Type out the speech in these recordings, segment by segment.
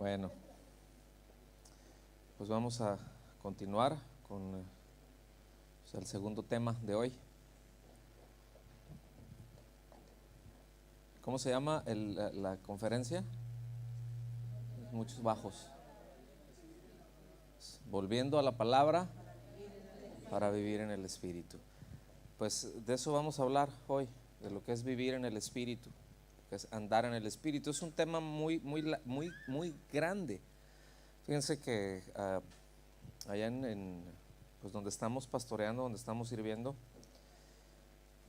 Bueno, pues vamos a continuar con el segundo tema de hoy. ¿Cómo se llama la conferencia? Muchos bajos. Volviendo a la palabra para vivir en el Espíritu. Pues de eso vamos a hablar hoy, de lo que es vivir en el Espíritu, que es andar en el Espíritu. Es un tema muy grande. Fíjense que allá pues donde estamos pastoreando, donde estamos sirviendo,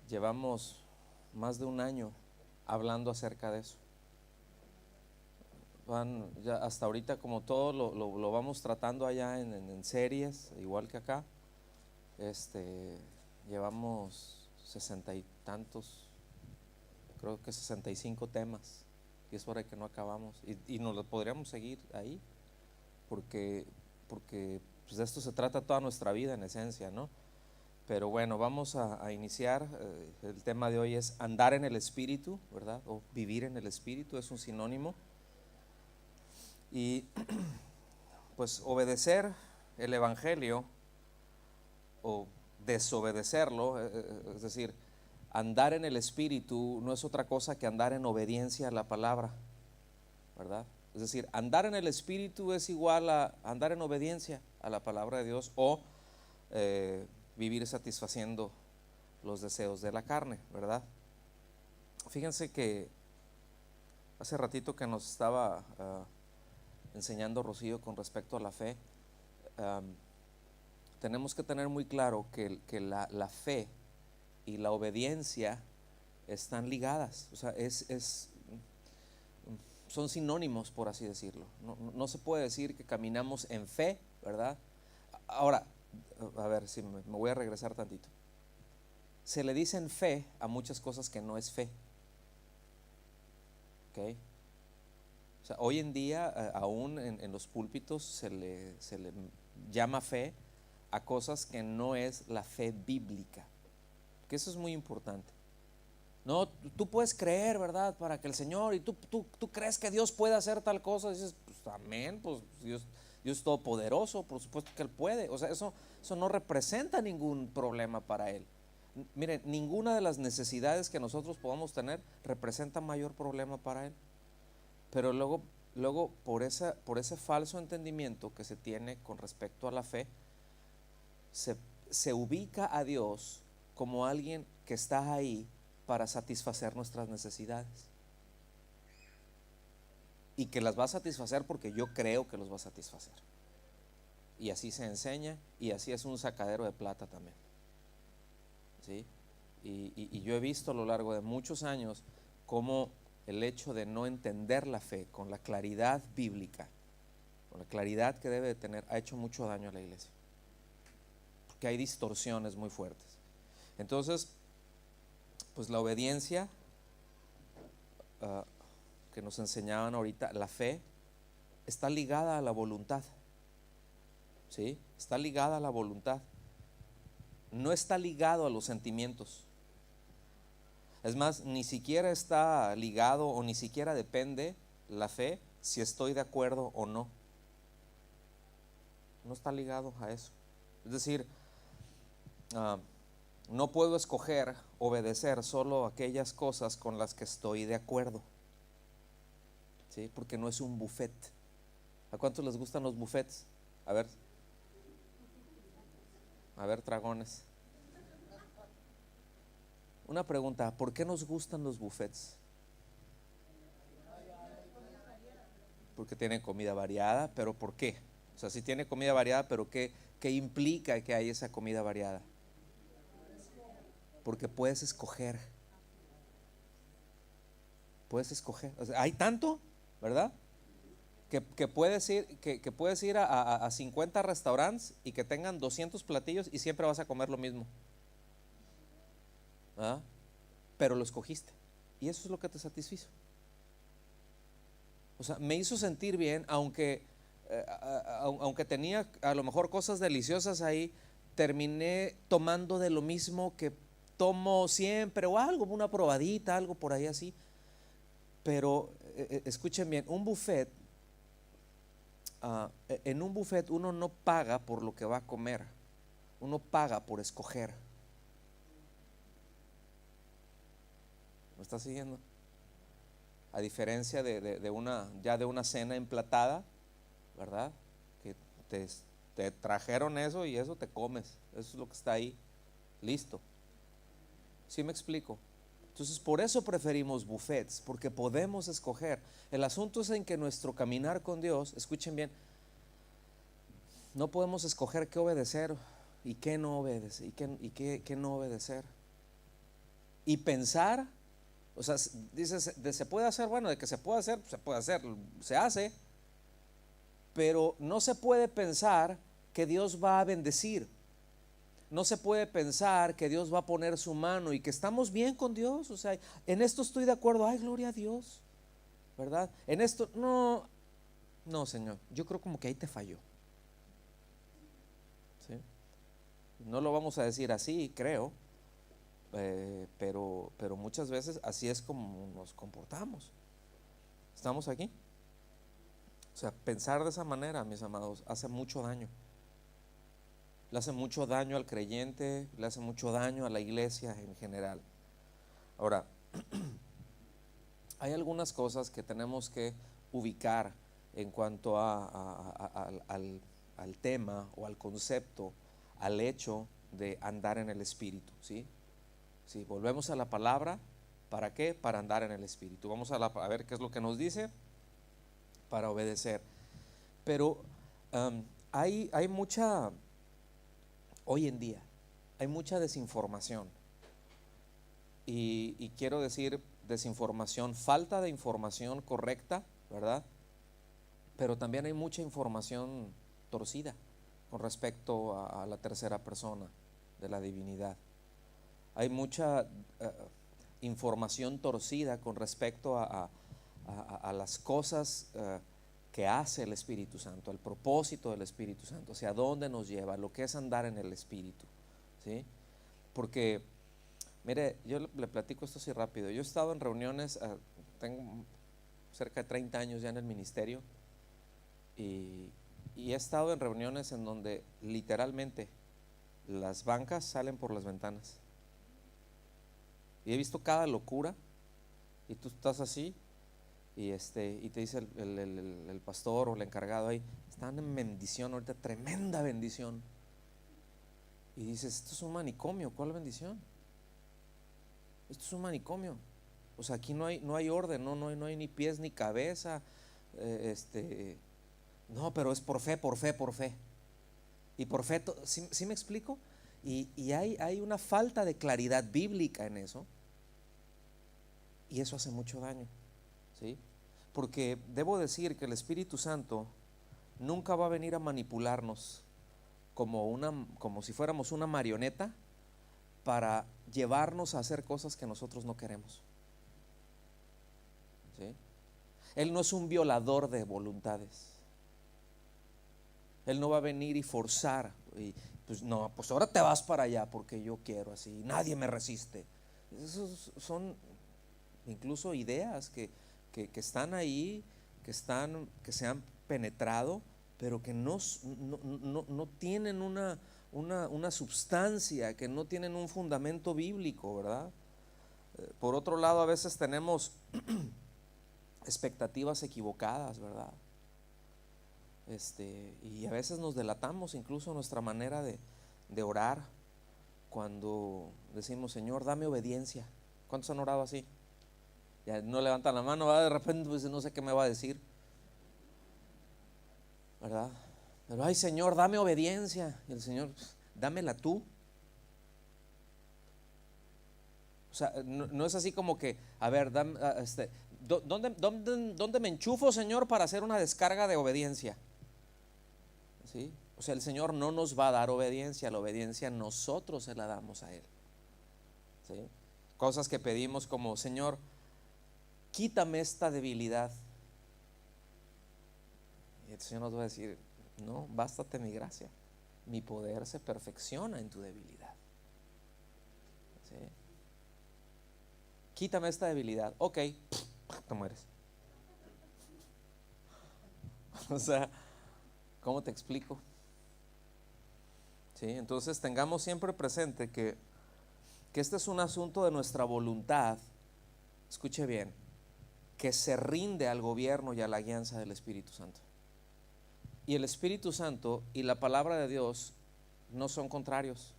llevamos más de un año hablando acerca de eso. Ya hasta ahorita, como todo lo vamos tratando allá en series, igual que acá. Llevamos 60 y tantos, creo que 65 temas, y es hora que no acabamos, y nos lo podríamos seguir ahí, porque pues de esto se trata toda nuestra vida en esencia, ¿no? Pero bueno, vamos a iniciar. El tema de hoy es andar en el Espíritu, ¿verdad? O vivir en el Espíritu, es un sinónimo. Y pues obedecer el Evangelio o desobedecerlo, es decir, andar en el Espíritu no es otra cosa que andar en obediencia a la palabra, ¿verdad? Es decir, andar en el Espíritu es igual a andar en obediencia a la palabra de Dios o vivir satisfaciendo los deseos de la carne, ¿verdad? Fíjense que hace ratito que nos estaba enseñando Rocío con respecto a la fe, tenemos que tener muy claro que la fe y la obediencia están ligadas, o sea, son sinónimos, por así decirlo. No se puede decir que caminamos en fe, ¿verdad? Ahora, a ver si me voy a regresar tantito. Se le dicen fe a muchas cosas que no es fe, ¿ok? O sea, hoy en día, aún en los púlpitos se le llama fe a cosas que no es la fe bíblica, que eso es muy importante. No, tú puedes creer, ¿verdad? Para que el Señor, y tú crees que Dios puede hacer tal cosa, dices, pues amén, pues Dios es todopoderoso, por supuesto que Él puede. O sea, eso no representa ningún problema para Él. Miren, ninguna de las necesidades que nosotros podamos tener representa mayor problema para Él. Pero luego por ese falso entendimiento que se tiene con respecto a la fe, se ubica a Dios como alguien que está ahí para satisfacer nuestras necesidades, y que las va a satisfacer porque yo creo que los va a satisfacer, y así se enseña, y así es un sacadero de plata también, ¿sí? Y yo he visto a lo largo de muchos años cómo el hecho de no entender la fe con la claridad bíblica, con la claridad que debe de tener, ha hecho mucho daño a la iglesia, porque hay distorsiones muy fuertes. Entonces, pues la obediencia que nos enseñaban ahorita, la fe, está ligada a la voluntad, ¿sí? Está ligada a la voluntad, no está ligado a los sentimientos. Es más, ni siquiera está ligado o ni siquiera depende la fe si estoy de acuerdo o no. No está ligado a eso. Es decir, no puedo escoger obedecer solo aquellas cosas con las que estoy de acuerdo, ¿sí? Porque no es un buffet. ¿A cuántos les gustan los buffets? A ver, dragones. Una pregunta, ¿por qué nos gustan los buffets? Porque tienen comida variada, pero ¿por qué? O sea, si tiene comida variada, pero ¿qué implica que hay esa comida variada? Porque puedes escoger. Puedes escoger. O sea, hay tanto, ¿verdad? Que puedes ir a 50 restaurantes y que tengan 200 platillos y siempre vas a comer lo mismo, ¿verdad? Pero lo escogiste y eso es lo que te satisfizo. O sea, me hizo sentir bien, aunque tenía a lo mejor cosas deliciosas ahí, terminé tomando de lo mismo que tomo siempre, o algo, una probadita, algo por ahí así. Pero escuchen bien, un buffet en un buffet uno no paga por lo que va a comer, uno paga por escoger. ¿Me está siguiendo? A diferencia de una cena emplatada, ¿verdad? Que te trajeron eso y eso te comes, eso es lo que está ahí, listo. ¿Sí me explico? Entonces por eso preferimos buffets, porque podemos escoger. El asunto es en que nuestro caminar con Dios, escuchen bien, no podemos escoger qué obedecer y qué no obedecer, qué no obedecer. Y pensar, o sea, dices, se puede hacer, bueno, de que se puede hacer, se hace, pero no se puede pensar que Dios va a bendecir. No se puede pensar que Dios va a poner su mano y que estamos bien con Dios. O sea, en esto estoy de acuerdo. Ay, gloria a Dios, ¿verdad? En esto, no, no, Señor. Yo creo como que ahí te falló. ¿Sí? No lo vamos a decir así, creo, pero muchas veces así es como nos comportamos. ¿Estamos aquí? O sea, pensar de esa manera, mis amados, hace mucho daño. Le hace mucho daño al creyente, le hace mucho daño a la iglesia en general. Ahora, hay algunas cosas que tenemos que ubicar en cuanto al tema o al concepto, al hecho de andar en el Espíritu, ¿sí? Si volvemos a la palabra, ¿para qué? Para andar en el Espíritu. Vamos a ver qué es lo que nos dice, para obedecer. Pero hay mucha, hoy en día, hay mucha desinformación. Y quiero decir desinformación, falta de información correcta, ¿verdad? Pero también hay mucha información torcida con respecto a la tercera persona de la divinidad. Hay mucha información torcida con respecto a las cosas que hace el Espíritu Santo, al propósito del Espíritu Santo, hacia dónde nos lleva, lo que es andar en el Espíritu, ¿sí? Porque, mire, yo le platico esto así rápido. Yo he estado en reuniones, tengo cerca de 30 años ya en el ministerio, y he estado en reuniones en donde literalmente las bancas salen por las ventanas. Y he visto cada locura, y tú estás así, y te dice el pastor o el encargado ahí, están en bendición ahorita, tremenda bendición. Y dices, esto es un manicomio, ¿cuál bendición? Esto es un manicomio. O sea, aquí no hay orden, no hay ni pies ni cabeza. No, pero es por fe, por fe, por fe. Y por fe, ¿sí me explico? Y hay una falta de claridad bíblica en eso. Y eso hace mucho daño, ¿sí? Porque debo decir que el Espíritu Santo nunca va a venir a manipularnos como si fuéramos una marioneta para llevarnos a hacer cosas que nosotros no queremos, ¿sí? Él no es un violador de voluntades. Él no va a venir y forzar y pues no, pues ahora te vas para allá porque yo quiero así, nadie me resiste. Esos son incluso ideas que están ahí, que se han penetrado, pero que no tienen una substancia, que no tienen un fundamento bíblico, ¿verdad? Por otro lado, a veces tenemos expectativas equivocadas, ¿verdad? Y a veces nos delatamos incluso nuestra manera de orar cuando decimos, Señor, dame obediencia. ¿Cuántos han orado así? Ya no levantan la mano, ¿verdad? De repente pues no sé qué me va a decir, ¿verdad? Pero ay, Señor, dame obediencia. Y el Señor, dámela tú. O sea, no es así como que, a ver, ¿dónde me enchufo, Señor, para hacer una descarga de obediencia? ¿Sí? O sea, el Señor no nos va a dar obediencia, la obediencia nosotros se la damos a Él, ¿sí? Cosas que pedimos como, Señor, quítame esta debilidad. Y el Señor nos va a decir, no, bástate mi gracia, mi poder se perfecciona en tu debilidad, ¿sí? Quítame esta debilidad, ok, te mueres. O sea, ¿Cómo te explico? ¿Sí? Entonces tengamos siempre presente que este es un asunto de nuestra voluntad, escuche bien, que se rinde al gobierno y a la guianza del Espíritu Santo. Y el Espíritu Santo y la palabra de Dios no son contrarios,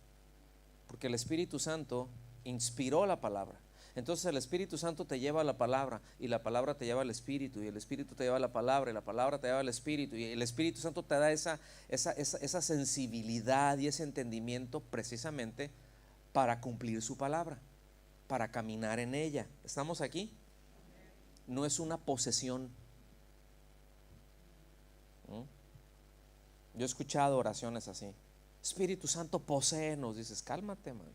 porque el Espíritu Santo inspiró la palabra. Entonces el Espíritu Santo te lleva a la palabra, y la palabra te lleva al Espíritu, y el Espíritu te lleva a la palabra, y la palabra te lleva al Espíritu, y el Espíritu Santo te da esa sensibilidad y ese entendimiento precisamente para cumplir su palabra, para caminar en ella. ¿Estamos aquí? No es una posesión. Yo he escuchado oraciones así: Espíritu Santo, poséenos. Dices, cálmate, man.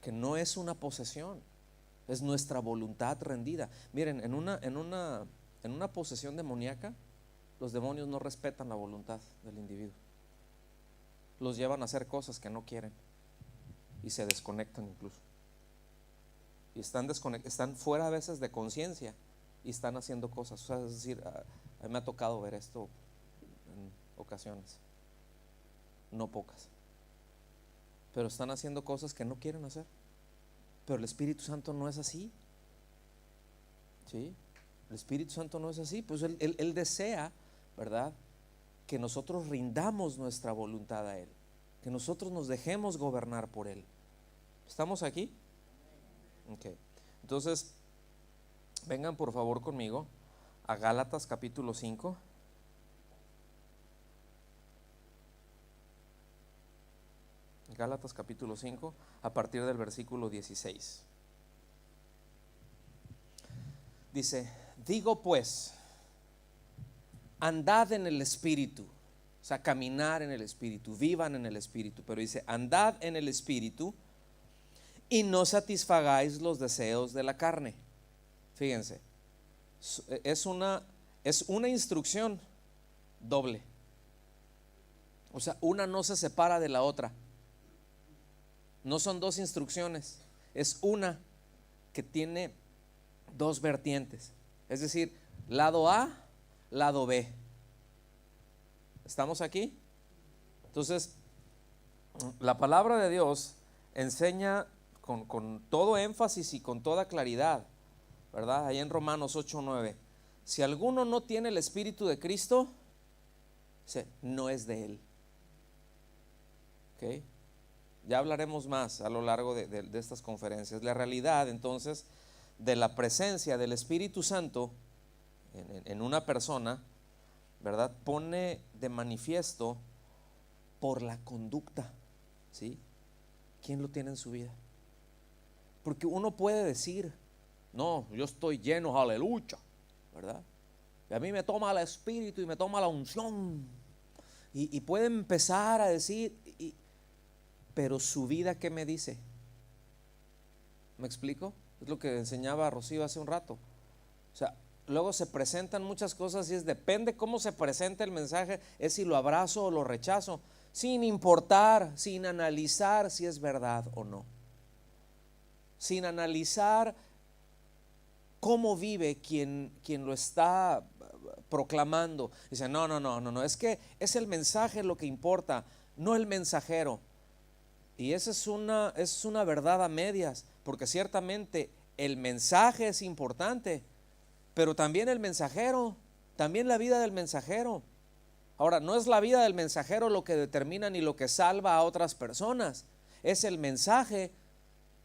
Que no es una posesión, es nuestra voluntad rendida. Miren, en una posesión demoníaca, los demonios no respetan la voluntad del individuo. Los llevan a hacer cosas que no quieren y se desconectan incluso. Y están fuera a veces de conciencia y están haciendo cosas. O sea, es decir, a mí me ha tocado ver esto en ocasiones, no pocas, pero están haciendo cosas que no quieren hacer. Pero el Espíritu Santo no es así. ¿Sí? El Espíritu Santo no es así. Pues él desea, ¿verdad?, que nosotros rindamos nuestra voluntad a Él, que nosotros nos dejemos gobernar por Él. ¿Estamos aquí? Ok. Entonces, vengan por favor conmigo a Gálatas capítulo 5. Gálatas capítulo 5, a partir del versículo 16. Dice: digo pues, andad en el Espíritu. O sea, caminar en el Espíritu, vivan en el Espíritu. Pero dice, andad en el Espíritu y no satisfagáis los deseos de la carne. Fíjense, es una instrucción doble. O sea, una no se separa de la otra. No son dos instrucciones, es una que tiene dos vertientes. Es decir, lado A, lado B. ¿Estamos aquí? Entonces, la palabra de Dios enseña con todo énfasis y con toda claridad, ¿verdad? Ahí en Romanos 8:9. Si alguno no tiene el Espíritu de Cristo, no es de Él. ¿Ok? Ya hablaremos más a lo largo de estas conferencias. La realidad entonces de la presencia del Espíritu Santo en una persona, ¿verdad?, pone de manifiesto por la conducta. ¿Sí? ¿Quién lo tiene en su vida? Porque uno puede decir, no, yo estoy lleno, aleluya, ¿verdad? Y a mí me toma el Espíritu y me toma la unción. Y puede empezar a decir, pero su vida, ¿qué me dice? ¿Me explico? Es lo que enseñaba Rocío hace un rato. O sea, luego se presentan muchas cosas y depende cómo se presenta el mensaje, es si lo abrazo o lo rechazo, sin importar, sin analizar si es verdad o no, sin analizar cómo vive quien lo está proclamando. Dice, no, es que es el mensaje lo que importa, no el mensajero. Y esa es una verdad a medias, porque ciertamente el mensaje es importante, pero también el mensajero, también la vida del mensajero. Ahora, no es la vida del mensajero lo que determina ni lo que salva a otras personas, es el mensaje.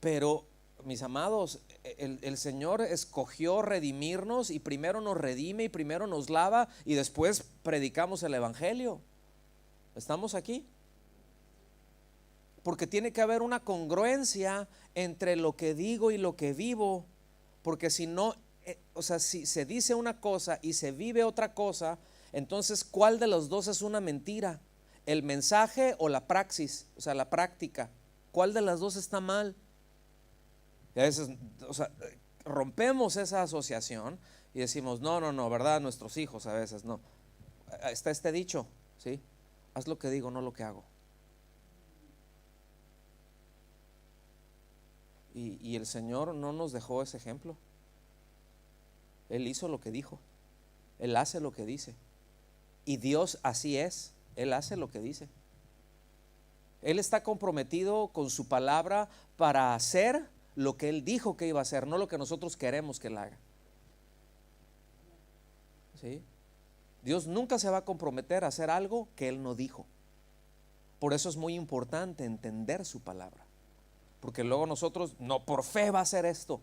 Pero, mis amados, el Señor escogió redimirnos, y primero nos redime y primero nos lava y después predicamos el Evangelio. ¿Estamos aquí? Porque tiene que haber una congruencia entre lo que digo y lo que vivo, porque si no, o sea, si se dice una cosa y se vive otra cosa, entonces ¿cuál de los dos es una mentira? ¿El mensaje o la praxis? O sea, la práctica. ¿Cuál de las dos está mal? Y a veces, o sea, rompemos esa asociación y decimos, no, ¿verdad? Nuestros hijos a veces, no. Está este dicho, ¿sí? Haz lo que digo, no lo que hago. Y el Señor no nos dejó ese ejemplo. Él hizo lo que dijo, Él hace lo que dice. Y Dios así es, Él hace lo que dice. Él está comprometido con su palabra para hacer lo que Él dijo que iba a hacer, no lo que nosotros queremos que Él haga. ¿Sí? Dios nunca se va a comprometer a hacer algo que Él no dijo. Por eso es muy importante entender su palabra. Porque luego nosotros, no, por fe va a hacer esto.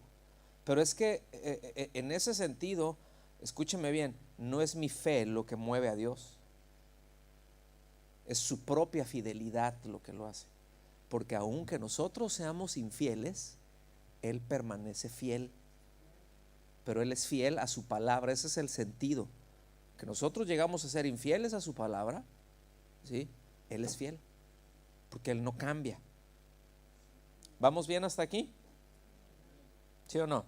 Pero es que en ese sentido, escúcheme bien, no es mi fe lo que mueve a Dios. Es su propia fidelidad lo que lo hace. Porque aunque nosotros seamos infieles, Él permanece fiel. Pero Él es fiel a su palabra. Ese es el sentido. Que nosotros llegamos a ser infieles a su palabra, ¿sí? Él es fiel. Porque Él no cambia. ¿Vamos bien hasta aquí? ¿Sí o no?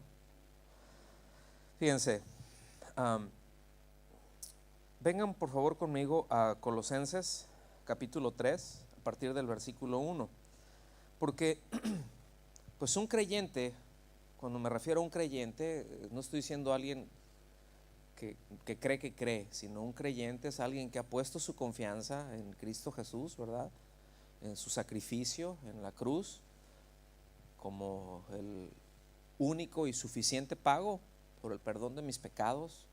Fíjense, vengan por favor conmigo a Colosenses capítulo 3, a partir del versículo 1. Porque pues un creyente, cuando me refiero a un creyente, no estoy diciendo alguien que cree, sino un creyente es alguien que ha puesto su confianza en Cristo Jesús, ¿verdad? En su sacrificio en la cruz como el único y suficiente pago por el perdón de mis pecados.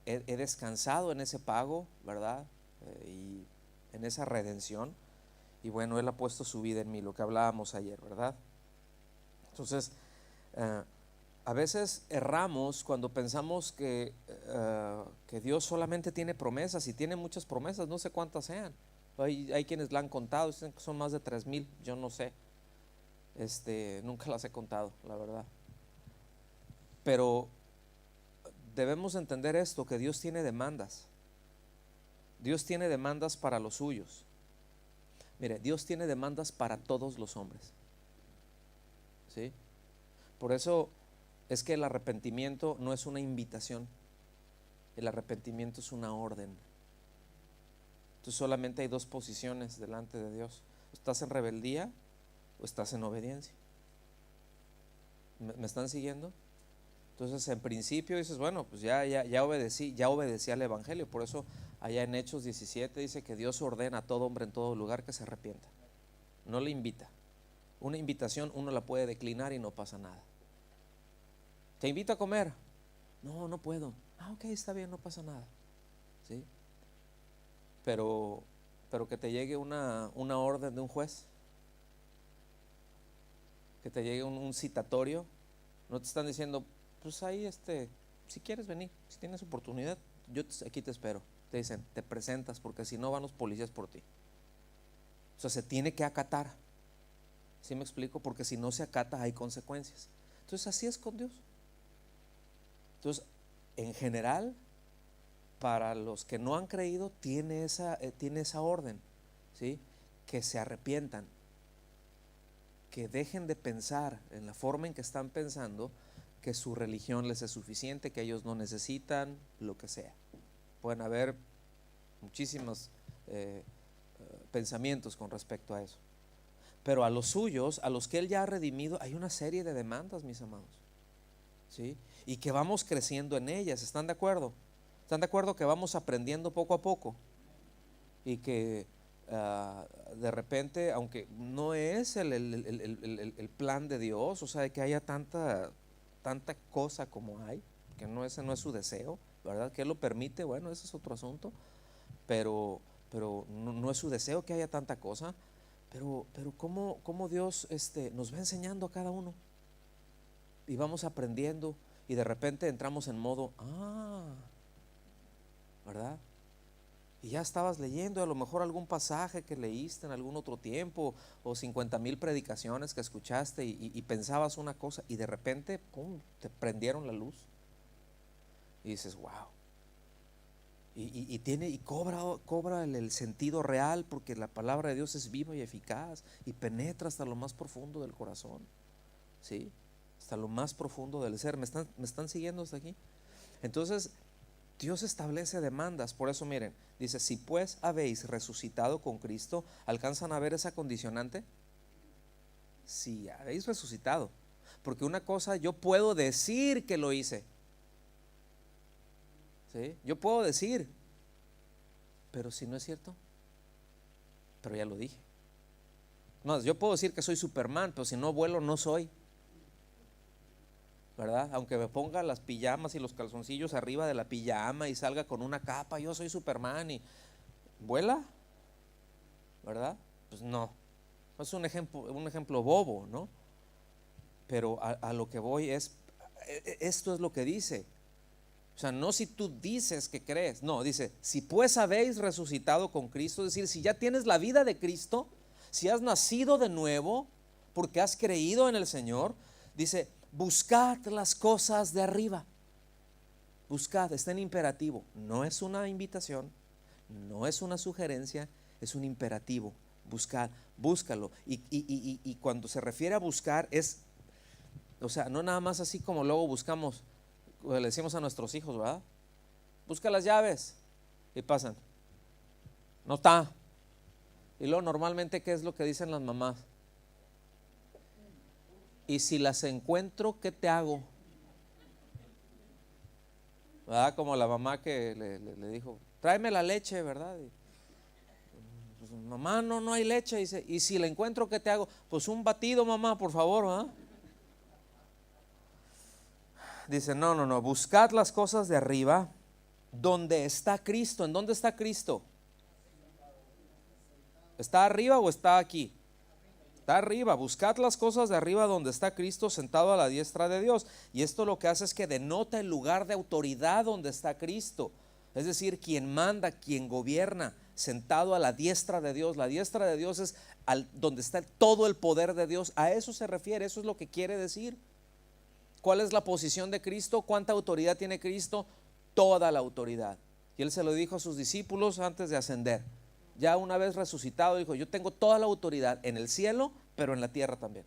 He descansado en ese pago, ¿verdad? Y en esa redención. Y bueno, Él ha puesto su vida en mí, lo que hablábamos ayer, ¿verdad? Entonces, a veces erramos cuando pensamos que Dios solamente tiene promesas, y tiene muchas promesas, no sé cuántas sean. Hay quienes la han contado, dicen que son más de 3,000, yo no sé. Nunca las he contado, la verdad. Pero debemos entender esto, que Dios tiene demandas. Dios tiene demandas para los suyos. Mire, Dios tiene demandas para todos los hombres. ¿Sí? Por eso es que el arrepentimiento no es una invitación. El arrepentimiento es una orden. Entonces solamente hay dos posiciones delante de Dios. ¿Estás en rebeldía o estás en obediencia? ¿Me están siguiendo? Entonces en principio dices, bueno, pues ya obedecí al evangelio. Por eso allá en Hechos 17 dice que Dios ordena a todo hombre en todo lugar que se arrepienta. No le invita. Una invitación uno la puede declinar y no pasa nada. ¿Te invito a comer? No, no puedo. Ok, está bien, no pasa nada. ¿Sí? Pero que te llegue una orden de un juez, que te llegue un citatorio, no te están diciendo, pues ahí si quieres venir, si tienes oportunidad, aquí te espero. Te dicen, te presentas, porque si no van los policías por ti. O sea, se tiene que acatar. ¿Sí me explico? Porque si no se acata hay consecuencias. Entonces así es con Dios. Entonces, en general, para los que no han creído, tiene esa orden, ¿sí? Que se arrepientan, que dejen de pensar en la forma en que están pensando, que su religión les es suficiente, que ellos no necesitan, lo que sea. Pueden haber muchísimos pensamientos con respecto a eso. Pero a los suyos, a los que Él ya ha redimido, hay una serie de demandas, mis amados, ¿sí? Y que vamos creciendo en ellas. ¿Están de acuerdo? ¿Están de acuerdo que vamos aprendiendo poco a poco? Y que de repente, aunque no es el plan de Dios, o sea, de que haya tanta cosa como hay, que ese no es su deseo, ¿verdad? Que Él lo permite, bueno, ese es otro asunto, pero no es su deseo que haya tanta cosa. Pero cómo Dios nos va enseñando a cada uno, y vamos aprendiendo, y de repente entramos en modo, ¿verdad? Y ya estabas leyendo a lo mejor algún pasaje que leíste en algún otro tiempo, o 50,000 predicaciones que escuchaste, y pensabas una cosa, y de repente, ¡pum!, te prendieron la luz, y dices, wow. Y cobra el sentido real, porque la palabra de Dios es viva y eficaz y penetra hasta lo más profundo del corazón, ¿sí? Hasta lo más profundo del ser. ¿Me están siguiendo hasta aquí? Entonces Dios establece demandas. Por eso miren, dice, si pues habéis resucitado con Cristo. ¿Alcanzan a ver esa condicionante? Si habéis resucitado. Porque una cosa, yo puedo decir que lo hice, ¿sí? Yo puedo decir, Pero si no es cierto, pero ya lo dije. No, yo puedo decir que soy Superman, pero si no vuelo no soy, ¿verdad? Aunque me ponga las pijamas y los calzoncillos arriba de la pijama y salga con una capa, yo soy Superman y vuela, ¿verdad? Pues no. Es un ejemplo bobo, ¿no? Pero a lo que voy es, esto es lo que dice. O sea, no si tú dices que crees, no, dice, si pues habéis resucitado con Cristo, es decir, si ya tienes la vida de Cristo, si has nacido de nuevo, porque has creído en el Señor, dice, buscad las cosas de arriba. Buscad, está en imperativo, no es una invitación, no es una sugerencia, es un imperativo. Buscad, búscalo. Y cuando se refiere a buscar es, o sea, no nada más así como luego buscamos, le decimos a nuestros hijos, ¿verdad? Busca las llaves y pasan, no está. Y luego normalmente, ¿qué es lo que dicen las mamás? Y si las encuentro, ¿qué te hago? ¿Verdad? Como la mamá que le dijo, tráeme la leche, ¿verdad? Y, pues, mamá, no hay leche. Dice, y si la encuentro, ¿qué te hago? Pues un batido, mamá, por favor, ¿verdad? Dice, no, buscad las cosas de arriba, donde está Cristo. ¿En dónde está Cristo? ¿Está arriba o está aquí? Está arriba. Buscad las cosas de arriba, donde está Cristo sentado a la diestra de Dios. Y esto lo que hace es que denota el lugar de autoridad donde está Cristo. Es decir, quien manda, quien gobierna, sentado a la diestra de Dios. La diestra de Dios es donde está todo el poder de Dios. A eso se refiere, eso es lo que quiere decir. ¿Cuál es la posición de Cristo? ¿Cuánta autoridad tiene Cristo? Toda la autoridad. Y Él se lo dijo a sus discípulos antes de ascender. Ya una vez resucitado dijo, yo tengo toda la autoridad en el cielo, pero en la tierra también.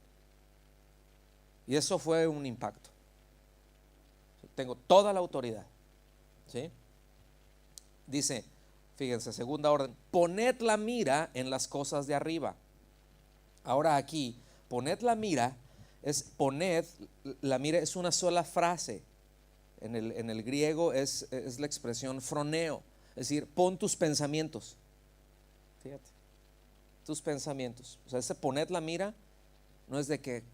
Y eso fue un impacto. Tengo toda la autoridad. ¿Sí? Dice, fíjense, segunda orden, poned la mira en las cosas de arriba. Ahora aquí, poned la mira. La mira es una sola frase. En el griego es la expresión froneo, es decir, pon tus pensamientos. Fíjate, tus pensamientos. O sea, ese poned la mira no es de que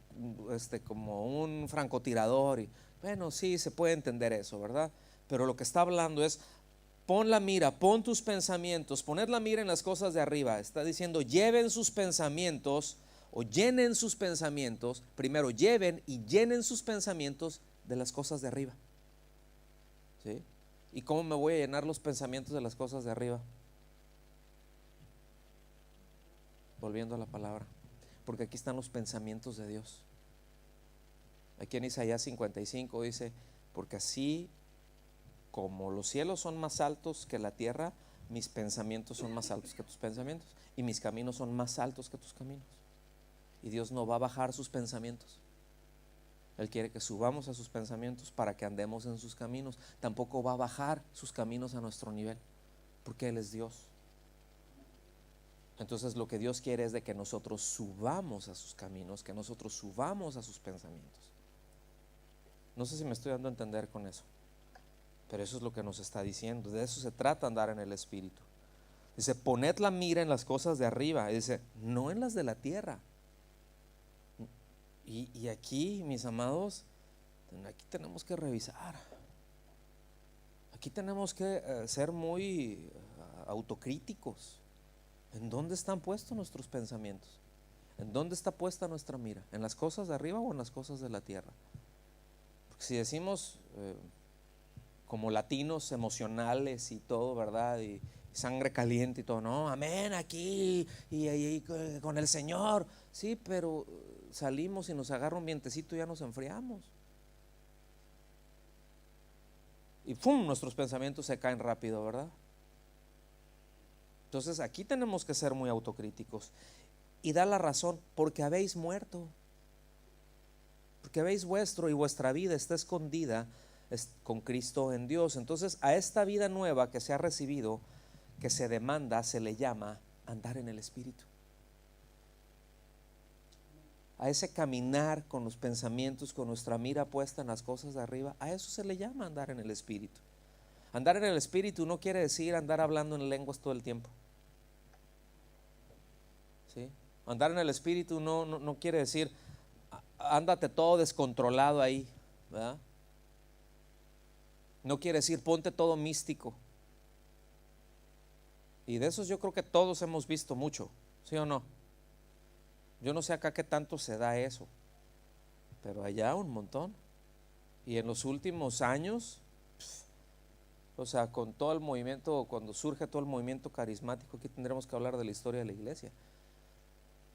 como un francotirador y bueno, sí se puede entender eso, ¿verdad? Pero lo que está hablando es pon la mira, pon tus pensamientos, poned la mira en las cosas de arriba. Está diciendo lleven sus pensamientos o llenen sus pensamientos, primero lleven y llenen sus pensamientos de las cosas de arriba. ¿Sí? ¿Y cómo me voy a llenar los pensamientos de las cosas de arriba? Volviendo a la palabra, porque aquí están los pensamientos de Dios. Aquí en Isaías 55 dice, porque así como los cielos son más altos que la tierra, mis pensamientos son más altos que tus pensamientos y mis caminos son más altos que tus caminos. Y Dios no va a bajar sus pensamientos. Él quiere que subamos a sus pensamientos para que andemos en sus caminos. Tampoco va a bajar sus caminos a nuestro nivel, porque Él es Dios. Entonces lo que Dios quiere es de que nosotros subamos a sus caminos, que nosotros subamos a sus pensamientos. No sé si me estoy dando a entender con eso, pero eso es lo que nos está diciendo. De eso se trata, andar en el Espíritu. Dice, poned la mira en las cosas de arriba. Y dice, no en las de la tierra. Y aquí, mis amados, aquí tenemos que revisar. Aquí tenemos que ser muy autocríticos. ¿En dónde están puestos nuestros pensamientos? ¿En dónde está puesta nuestra mira? ¿En las cosas de arriba o en las cosas de la tierra? Porque si decimos como latinos emocionales y todo, ¿verdad? Y sangre caliente y todo, no, amén, aquí y con el Señor. Sí, pero salimos y nos agarra un vientecito y ya nos enfriamos. Y ¡pum! Nuestros pensamientos se caen rápido, ¿verdad? Entonces aquí tenemos que ser muy autocríticos y da la razón, porque habéis muerto, porque habéis vuestro y vuestra vida está escondida con Cristo en Dios. Entonces a esta vida nueva que se ha recibido, que se demanda, se le llama andar en el Espíritu. A ese caminar con los pensamientos, con nuestra mira puesta en las cosas de arriba, a eso se le llama andar en el Espíritu. Andar en el Espíritu no quiere decir andar hablando en lenguas todo el tiempo. ¿Sí? Andar en el Espíritu no quiere decir ándate todo descontrolado ahí, ¿verdad? No quiere decir ponte todo místico. Y de esos yo creo que todos hemos visto mucho, ¿sí o no? Yo no sé acá qué tanto se da eso, pero allá un montón. Y en los últimos años, o sea, con todo el movimiento, cuando surge todo el movimiento carismático, aquí tendremos que hablar de la historia de la iglesia.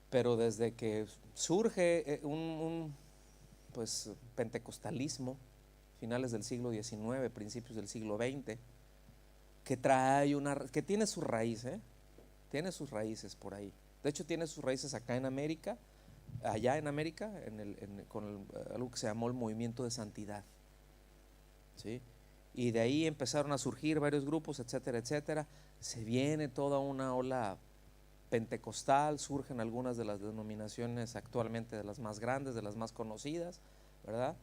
Pero desde que surge pues pentecostalismo, finales del siglo XIX, principios del siglo XX, que tiene su raíz, tiene sus raíces por ahí. De hecho tiene sus raíces acá en América, allá en América, algo que se llamó el movimiento de santidad, ¿sí? Y de ahí empezaron a surgir varios grupos, etcétera, etcétera. Se viene toda una ola pentecostal, surgen algunas de las denominaciones actualmente de las más grandes, de las más conocidas, ¿verdad?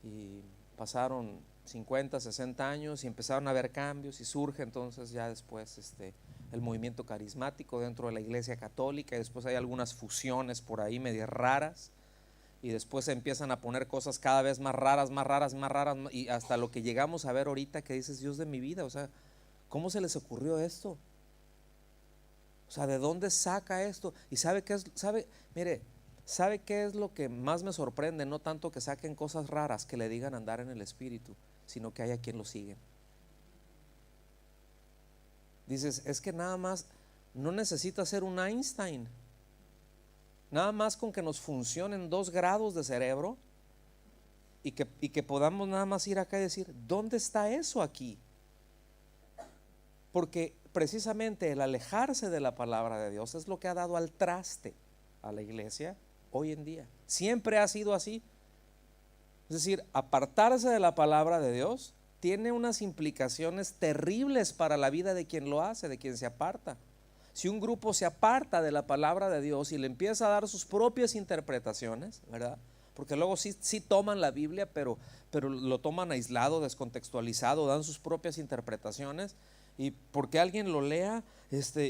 Y pasaron 50, 60 años y empezaron a haber cambios y surge entonces ya después el movimiento carismático dentro de la iglesia católica, y después hay algunas fusiones por ahí medias raras, y después se empiezan a poner cosas cada vez más raras, más raras, más raras, y hasta lo que llegamos a ver ahorita que dices, Dios de mi vida, o sea, ¿cómo se les ocurrió esto? O sea, ¿de dónde saca esto? Y sabe qué es, mire, ¿sabe qué es lo que más me sorprende? No tanto que saquen cosas raras que le digan andar en el Espíritu, sino que haya quien lo sigue. Dices, es que nada más, no necesita ser un Einstein. Nada más con que nos funcionen 2 grados de cerebro y que podamos nada más ir acá y decir, ¿dónde está eso aquí? Porque precisamente el alejarse de la palabra de Dios es lo que ha dado al traste a la iglesia hoy en día. Siempre ha sido así. Es decir, apartarse de la palabra de Dios tiene unas implicaciones terribles para la vida de quien lo hace, de quien se aparta. Si un grupo se aparta de la palabra de Dios y le empieza a dar sus propias interpretaciones, ¿verdad? Porque luego sí toman la Biblia, pero lo toman aislado, descontextualizado, dan sus propias interpretaciones, y porque alguien lo lea,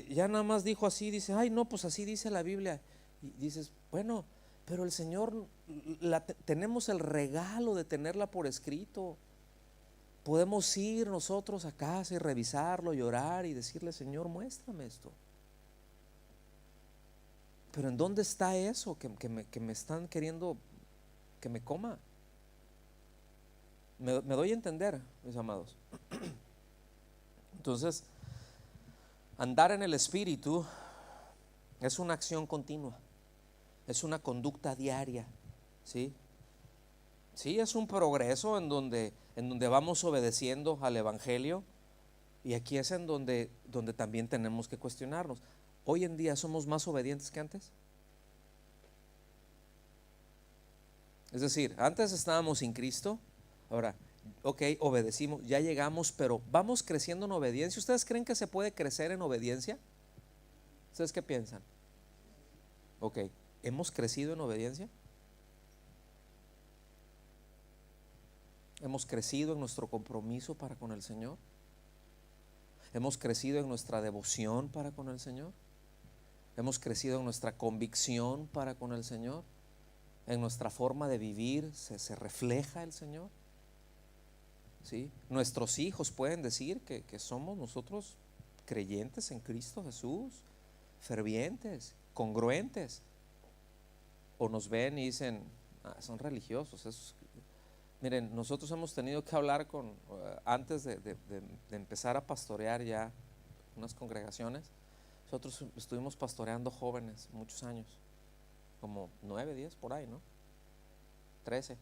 ya nada más dijo así, dice, ay no, pues así dice la Biblia. Y dices, bueno, pero el Señor, tenemos el regalo de tenerla por escrito. Podemos ir nosotros a casa y revisarlo y orar y decirle, Señor, muéstrame esto. Pero ¿en dónde está eso que me están queriendo que me coma? Me doy a entender, mis amados. Entonces, andar en el Espíritu es una acción continua, es una conducta diaria, ¿sí? Sí, es un progreso en donde vamos obedeciendo al Evangelio, y aquí es en donde también tenemos que cuestionarnos. Hoy en día somos más obedientes que antes. Es decir, antes estábamos sin Cristo, ahora, ok, obedecimos, ya llegamos, pero vamos creciendo en obediencia. ¿Ustedes creen que se puede crecer en obediencia? ¿Ustedes qué piensan? Ok, ¿hemos crecido en obediencia? ¿Hemos crecido en nuestro compromiso para con el Señor? ¿Hemos crecido en nuestra devoción para con el Señor? ¿Hemos crecido en nuestra convicción para con el Señor? ¿En nuestra forma de vivir se refleja el Señor? ¿Sí? Nuestros hijos pueden decir que somos nosotros creyentes en Cristo Jesús, fervientes, congruentes, o nos ven y dicen, son religiosos. Miren, nosotros hemos tenido que hablar antes de empezar a pastorear ya unas congregaciones. Nosotros estuvimos pastoreando jóvenes muchos años, como 9, 10 por ahí, ¿no? 13.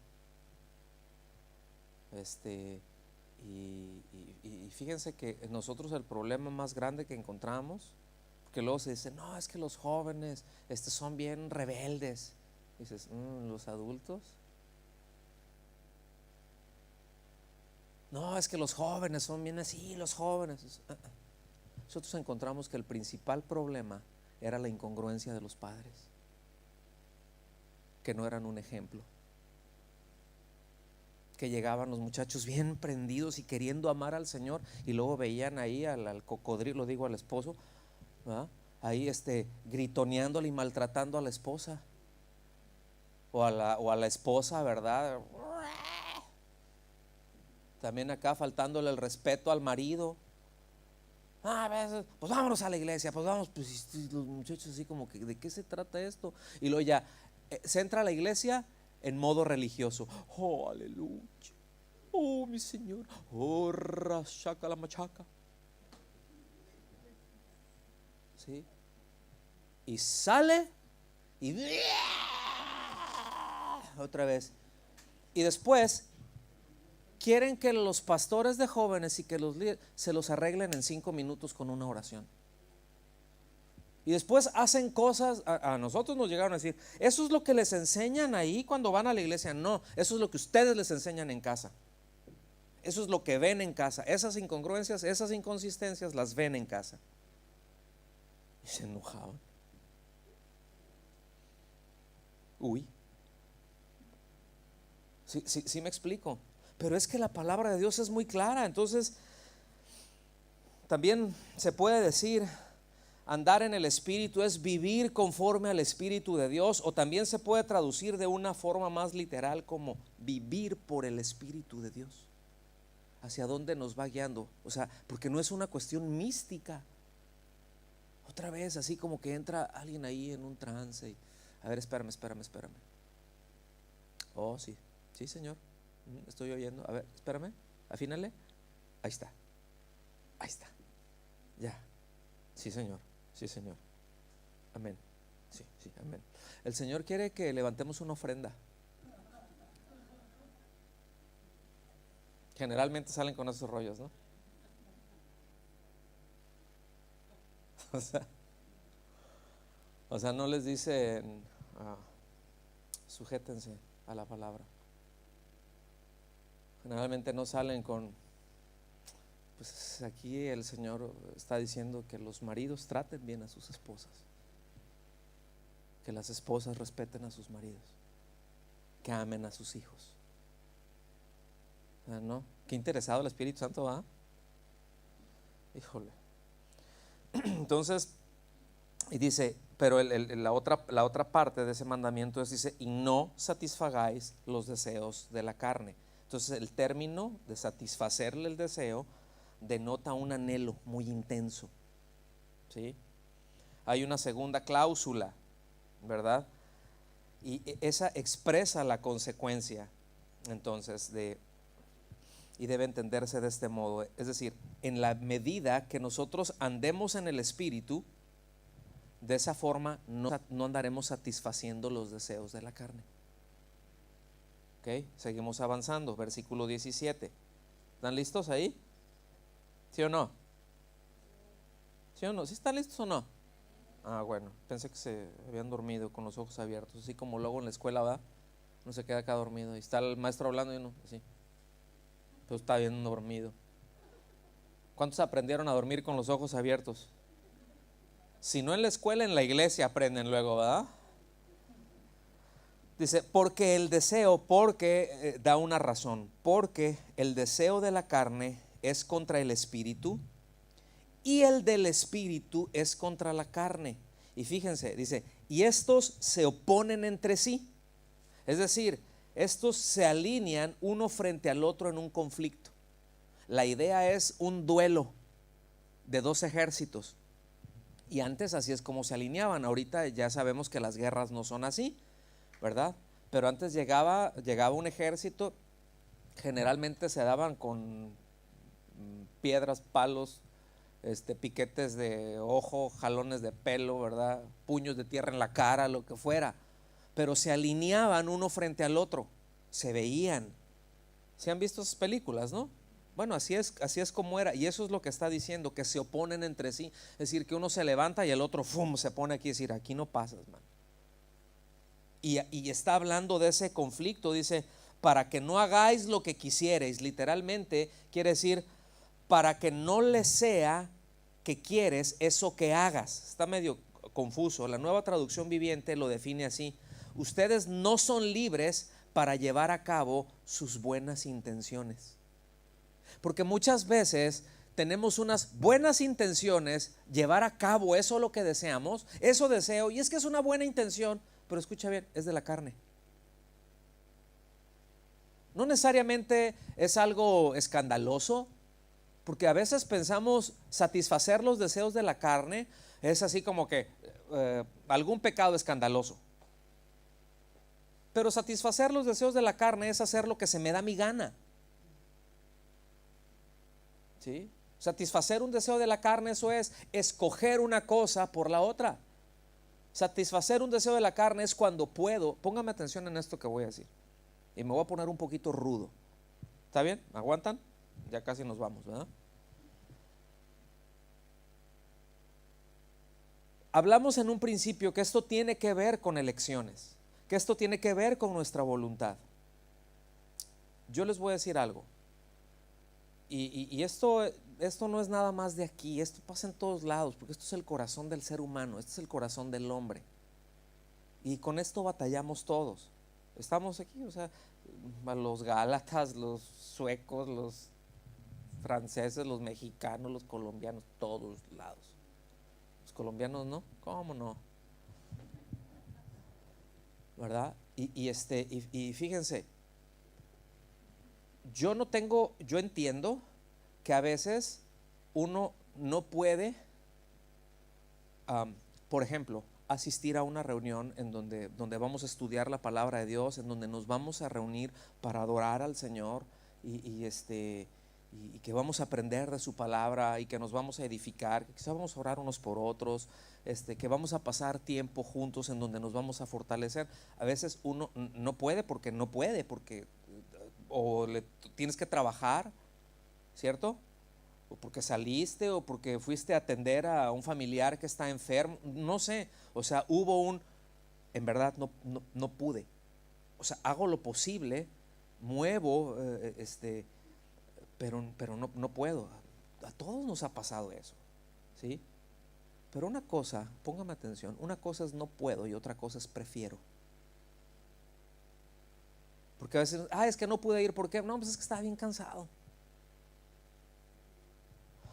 Y fíjense que nosotros el problema más grande que encontramos, porque luego se dice, no, es que los jóvenes son bien rebeldes. Y dices, los adultos. No, es que los jóvenes son bien así, los jóvenes. Nosotros encontramos que el principal problema era la incongruencia de los padres, que no eran un ejemplo. que llegaban los muchachos bien prendidos y queriendo amar al Señor, y luego veían ahí al cocodrilo, digo al esposo, ¿verdad? Ahí gritoneándole y maltratando a la esposa o a la esposa, ¿verdad? También acá faltándole el respeto al marido. A veces, pues vámonos a la iglesia, pues vamos, pues los muchachos así como que, ¿de qué se trata esto? Y luego ya se entra a la iglesia en modo religioso. Oh, aleluya. Oh, mi Señor. Oh, rashaca la machaca. ¿Sí? Y sale y otra vez. Y después quieren que los pastores de jóvenes y que los líderes se los arreglen en 5 minutos con una oración. Y después hacen cosas, a nosotros nos llegaron a decir, eso es lo que les enseñan ahí cuando van a la iglesia. No, eso es lo que ustedes les enseñan en casa. Eso es lo que ven en casa. Esas incongruencias, esas inconsistencias las ven en casa. Y se enojaban. Uy. Sí me explico. Pero es que la palabra de Dios es muy clara. Entonces también se puede decir, andar en el Espíritu es vivir conforme al Espíritu de Dios, o también se puede traducir de una forma más literal como vivir por el Espíritu de Dios. ¿Hacia dónde nos va guiando? O sea, porque no es una cuestión mística. Otra vez, así como que entra alguien ahí en un trance y, a ver, espérame. Oh, sí, Señor, estoy oyendo. A ver, espérame, afínale. Ahí está, ya. Sí, Señor. Amén. Sí, amén. El Señor quiere que levantemos una ofrenda. Generalmente salen con esos rollos, ¿no? O sea, no les dicen sujétense a la palabra. Generalmente no salen con, pues aquí el Señor está diciendo que los maridos traten bien a sus esposas, que las esposas respeten a sus maridos, que amen a sus hijos. ¿No? Qué interesado el Espíritu Santo, ¿va? Híjole. Entonces, y dice, pero la otra parte de ese mandamiento dice, y no satisfagáis los deseos de la carne. Entonces el término de satisfacerle el deseo denota un anhelo muy intenso, ¿sí? Hay una segunda cláusula, ¿verdad? Y esa expresa la consecuencia, entonces, y debe entenderse de este modo. Es decir, en la medida que nosotros andemos en el Espíritu, de esa forma no andaremos satisfaciendo los deseos de la carne. Ok, seguimos avanzando, versículo 17. ¿Están listos ahí? ¿Sí o no? ¿Sí o no? ¿Sí están listos o no? Ah, bueno, pensé que se habían dormido con los ojos abiertos, así como luego en la escuela, ¿va? Uno se queda acá dormido y está el maestro hablando y uno así, pero está bien dormido. ¿Cuántos aprendieron a dormir con los ojos abiertos? Si no en la escuela, en la iglesia aprenden luego, ¿verdad? Dice, porque el deseo, da una razón, porque el deseo de la carne es contra el espíritu y el del espíritu es contra la carne. Y fíjense, dice, y estos se oponen entre sí. Es decir, estos se alinean uno frente al otro en un conflicto. La idea es un duelo de dos ejércitos. Y antes así es como se alineaban. Ahorita ya sabemos que las guerras no son así, ¿verdad? Pero antes llegaba un ejército, generalmente se daban con piedras, palos, piquetes de ojo, jalones de pelo, ¿verdad? Puños de tierra en la cara, lo que fuera. Pero se alineaban uno frente al otro, se veían. ¿Se han visto esas películas, no? Bueno, así es como era, y eso es lo que está diciendo, que se oponen entre sí. Es decir, que uno se levanta y el otro ¡fum!, se pone aquí, es decir, aquí no pasas, man. Y está hablando de ese conflicto, dice, para que no hagáis lo que quisierais. Literalmente quiere decir, para que no le sea que quieres eso que hagas. Está medio confuso. La Nueva Traducción Viviente lo define así: ustedes no son libres para llevar a cabo sus buenas intenciones. Porque muchas veces tenemos unas buenas intenciones, llevar a cabo eso lo que deseamos, eso deseo, y es que es una buena intención, pero escucha bien, es de la carne. No necesariamente es algo escandaloso, porque a veces pensamos satisfacer los deseos de la carne es así como que algún pecado escandaloso. Pero satisfacer los deseos de la carne es hacer lo que se me da mi gana. ¿Sí? Satisfacer un deseo de la carne, eso es escoger una cosa por la otra. Satisfacer un deseo de la carne es cuando puedo. Póngame atención en esto que voy a decir. Y me voy a poner un poquito rudo. ¿Está bien? ¿Me aguantan? Ya casi nos vamos, ¿verdad? Hablamos en un principio que esto tiene que ver con elecciones, que esto tiene que ver con nuestra voluntad. Yo les voy a decir algo. Y esto no es nada más de aquí, esto pasa en todos lados, porque esto es el corazón del ser humano, este es el corazón del hombre. Y con esto batallamos todos. Estamos aquí, o sea, los gálatas, los suecos, los franceses, los mexicanos, los colombianos, todos lados. Los colombianos no, ¿cómo no? ¿Verdad? Y fíjense, yo entiendo que a veces uno no puede, por ejemplo, asistir a una reunión en donde vamos a estudiar la palabra de Dios, en donde nos vamos a reunir para adorar al Señor y que vamos a aprender de su palabra y que nos vamos a edificar, que quizá vamos a orar unos por otros, que vamos a pasar tiempo juntos en donde nos vamos a fortalecer. A veces uno no puede porque tienes que trabajar, ¿cierto? O porque saliste o porque fuiste a atender a un familiar que está enfermo, no sé, o sea, en verdad no pude, o sea, hago lo posible, muevo, pero no puedo. A todos nos ha pasado eso, ¿sí? Pero una cosa, póngame atención, una cosa es no puedo y otra cosa es prefiero. Porque a veces, es que no pude ir, ¿por qué? No, pues es que estaba bien cansado.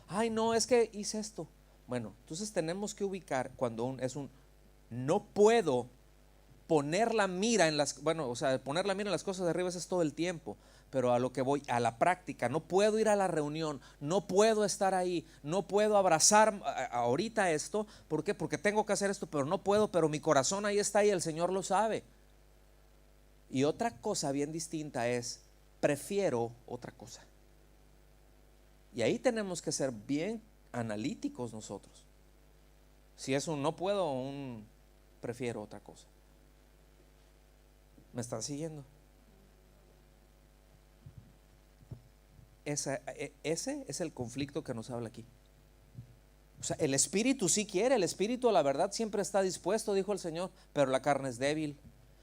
Ay, no, es que hice esto. Bueno, entonces tenemos que ubicar cuando no puedo poner la mira en poner la mira en las cosas de arriba, eso es todo el tiempo. Pero a lo que voy, a la práctica, no puedo ir a la reunión, no puedo estar ahí, no puedo abrazar ahorita esto. ¿Por qué? Porque tengo que hacer esto, pero no puedo, pero mi corazón ahí está y el Señor lo sabe. Y otra cosa bien distinta es, prefiero otra cosa. Y ahí tenemos que ser bien analíticos nosotros. Si es un no puedo o un prefiero otra cosa. ¿Me están siguiendo? Ese es el conflicto que nos habla aquí. O sea, el espíritu sí quiere, el espíritu a la verdad siempre está dispuesto, dijo el Señor, pero la carne es débil.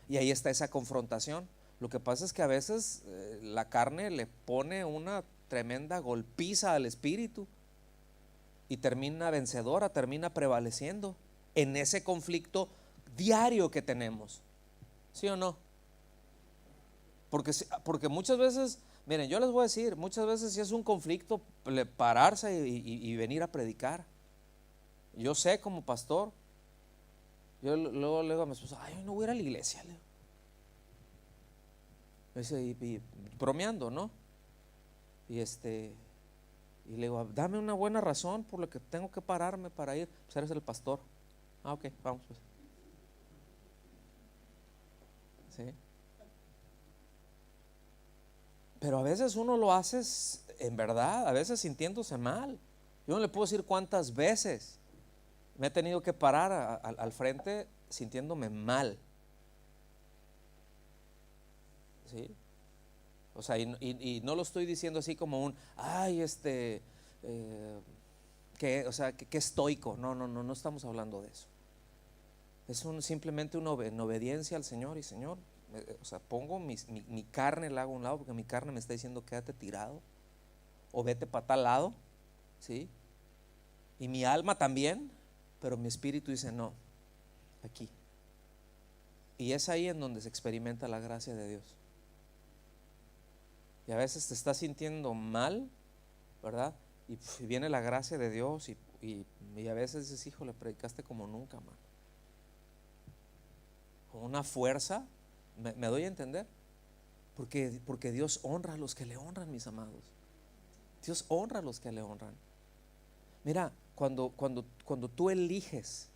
Y ahí está esa confrontación. Lo que pasa es que a veces la carne le pone una tremenda golpiza al espíritu y termina vencedora, termina prevaleciendo en ese conflicto diario que tenemos. ¿Sí o no? Porque muchas veces, miren, yo les voy a decir, muchas veces sí es un conflicto pararse y venir a predicar. Yo sé como pastor, yo luego le digo a mi esposa, ay, no voy a ir a la iglesia, le digo. Y bromeando, ¿no? Y le digo, dame una buena razón por la que tengo que pararme para ir. Pues eres el pastor. Ok, vamos pues. ¿Sí? Pero a veces uno lo hace en verdad, a veces sintiéndose mal. Yo no le puedo decir cuántas veces me he tenido que parar al frente sintiéndome mal. ¿Sí? O sea, y no lo estoy diciendo así como que estoico. No estamos hablando de eso. Es simplemente en obediencia al Señor. Y Señor, o sea, pongo mi carne, la hago a un lado porque mi carne me está diciendo quédate tirado o vete para tal lado, ¿sí? Y mi alma también, pero mi espíritu dice no, aquí. Y es ahí en donde se experimenta la gracia de Dios. Y a veces te estás sintiendo mal, ¿verdad? Y viene la gracia de Dios y a veces dices, hijo, le predicaste como nunca, man. Con una fuerza, me doy a entender. Porque Dios honra a los que le honran, mis amados. Dios honra a los que le honran. Mira, cuando tú eliges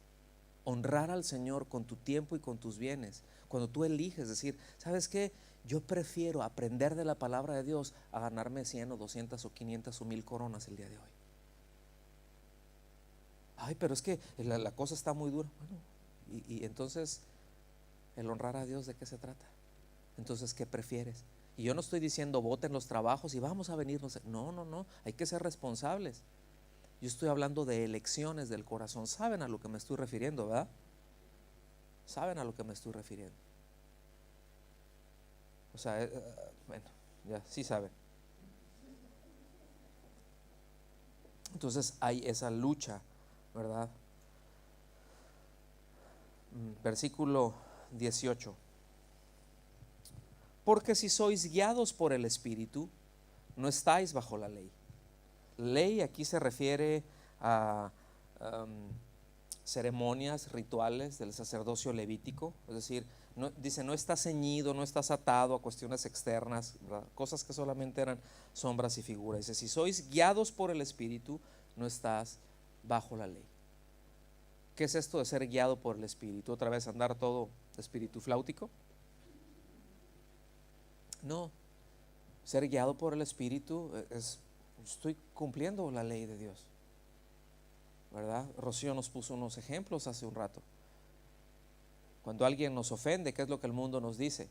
honrar al Señor con tu tiempo y con tus bienes, cuando tú eliges decir, ¿sabes qué? Yo prefiero aprender de la palabra de Dios a ganarme 100 o 200 o 500 o 1000 coronas el día de hoy. Ay, pero es que la cosa está muy dura. Bueno, y entonces, el honrar a Dios, ¿de qué se trata? Entonces, ¿qué prefieres? Y yo no estoy diciendo voten los trabajos y vamos a venirnos. No, hay que ser responsables. Yo estoy hablando de elecciones del corazón. ¿Saben a lo que me estoy refiriendo, verdad? ¿Saben a lo que me estoy refiriendo? O sea, bueno, ya sí saben. Entonces hay esa lucha, ¿verdad? Versículo 18. Porque si sois guiados por el Espíritu, no estáis bajo la ley. Ley aquí se refiere a ceremonias, rituales del sacerdocio levítico. Es decir, dice, no estás ceñido, no estás atado a cuestiones externas, ¿verdad? Cosas que solamente eran sombras y figuras. Dice, si sois guiados por el Espíritu, no estás bajo la ley. ¿Qué es esto de ser guiado por el Espíritu? ¿Otra vez andar todo espíritu flautico? No, ser guiado por el Espíritu es, estoy cumpliendo la ley de Dios, ¿verdad? Rocío nos puso unos ejemplos hace un rato. Cuando alguien nos ofende, ¿qué es lo que el mundo nos dice?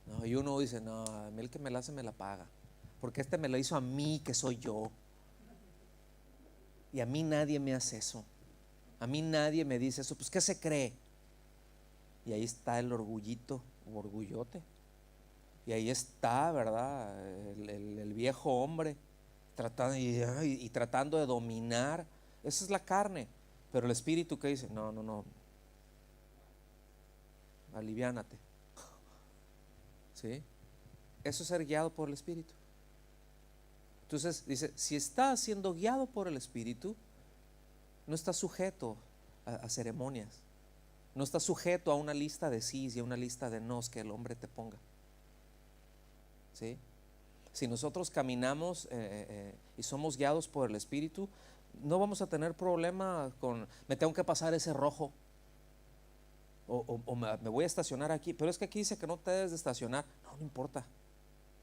No, y uno dice, no, a mí el que me la hace me la paga, porque este me lo hizo a mí, que soy yo, y a mí nadie me hace eso, a mí nadie me dice eso. Pues ¿qué se cree? Y ahí está el orgullito o orgullote. Y ahí está, ¿verdad? El viejo hombre tratando de dominar. Esa es la carne. Pero el Espíritu, que dice, no, aliviánate. ¿Sí? Eso es ser guiado por el Espíritu. Entonces dice, si estás siendo guiado por el Espíritu, no estás sujeto a ceremonias, no estás sujeto a una lista de sís y a una lista de nos que el hombre te ponga. ¿Sí? Si nosotros caminamos y somos guiados por el Espíritu, no vamos a tener problema con, me tengo que pasar ese rojo, o me voy a estacionar aquí, pero es que aquí dice que no te debes de estacionar. No importa,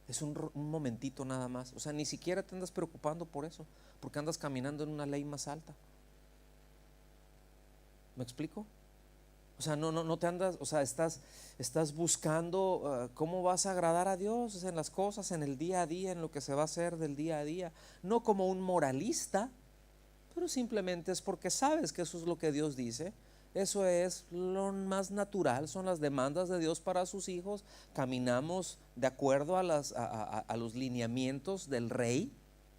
es un momentito nada más. O sea, ni siquiera te andas preocupando por eso, porque andas caminando en una ley más alta. ¿Me explico? O sea, no te andas, o sea, estás buscando cómo vas a agradar a Dios en las cosas, en el día a día, en lo que se va a hacer del día a día. No como un moralista, pero simplemente es porque sabes que eso es lo que Dios dice. Eso es lo más natural, son las demandas de Dios para sus hijos. Caminamos de acuerdo a los lineamientos del rey.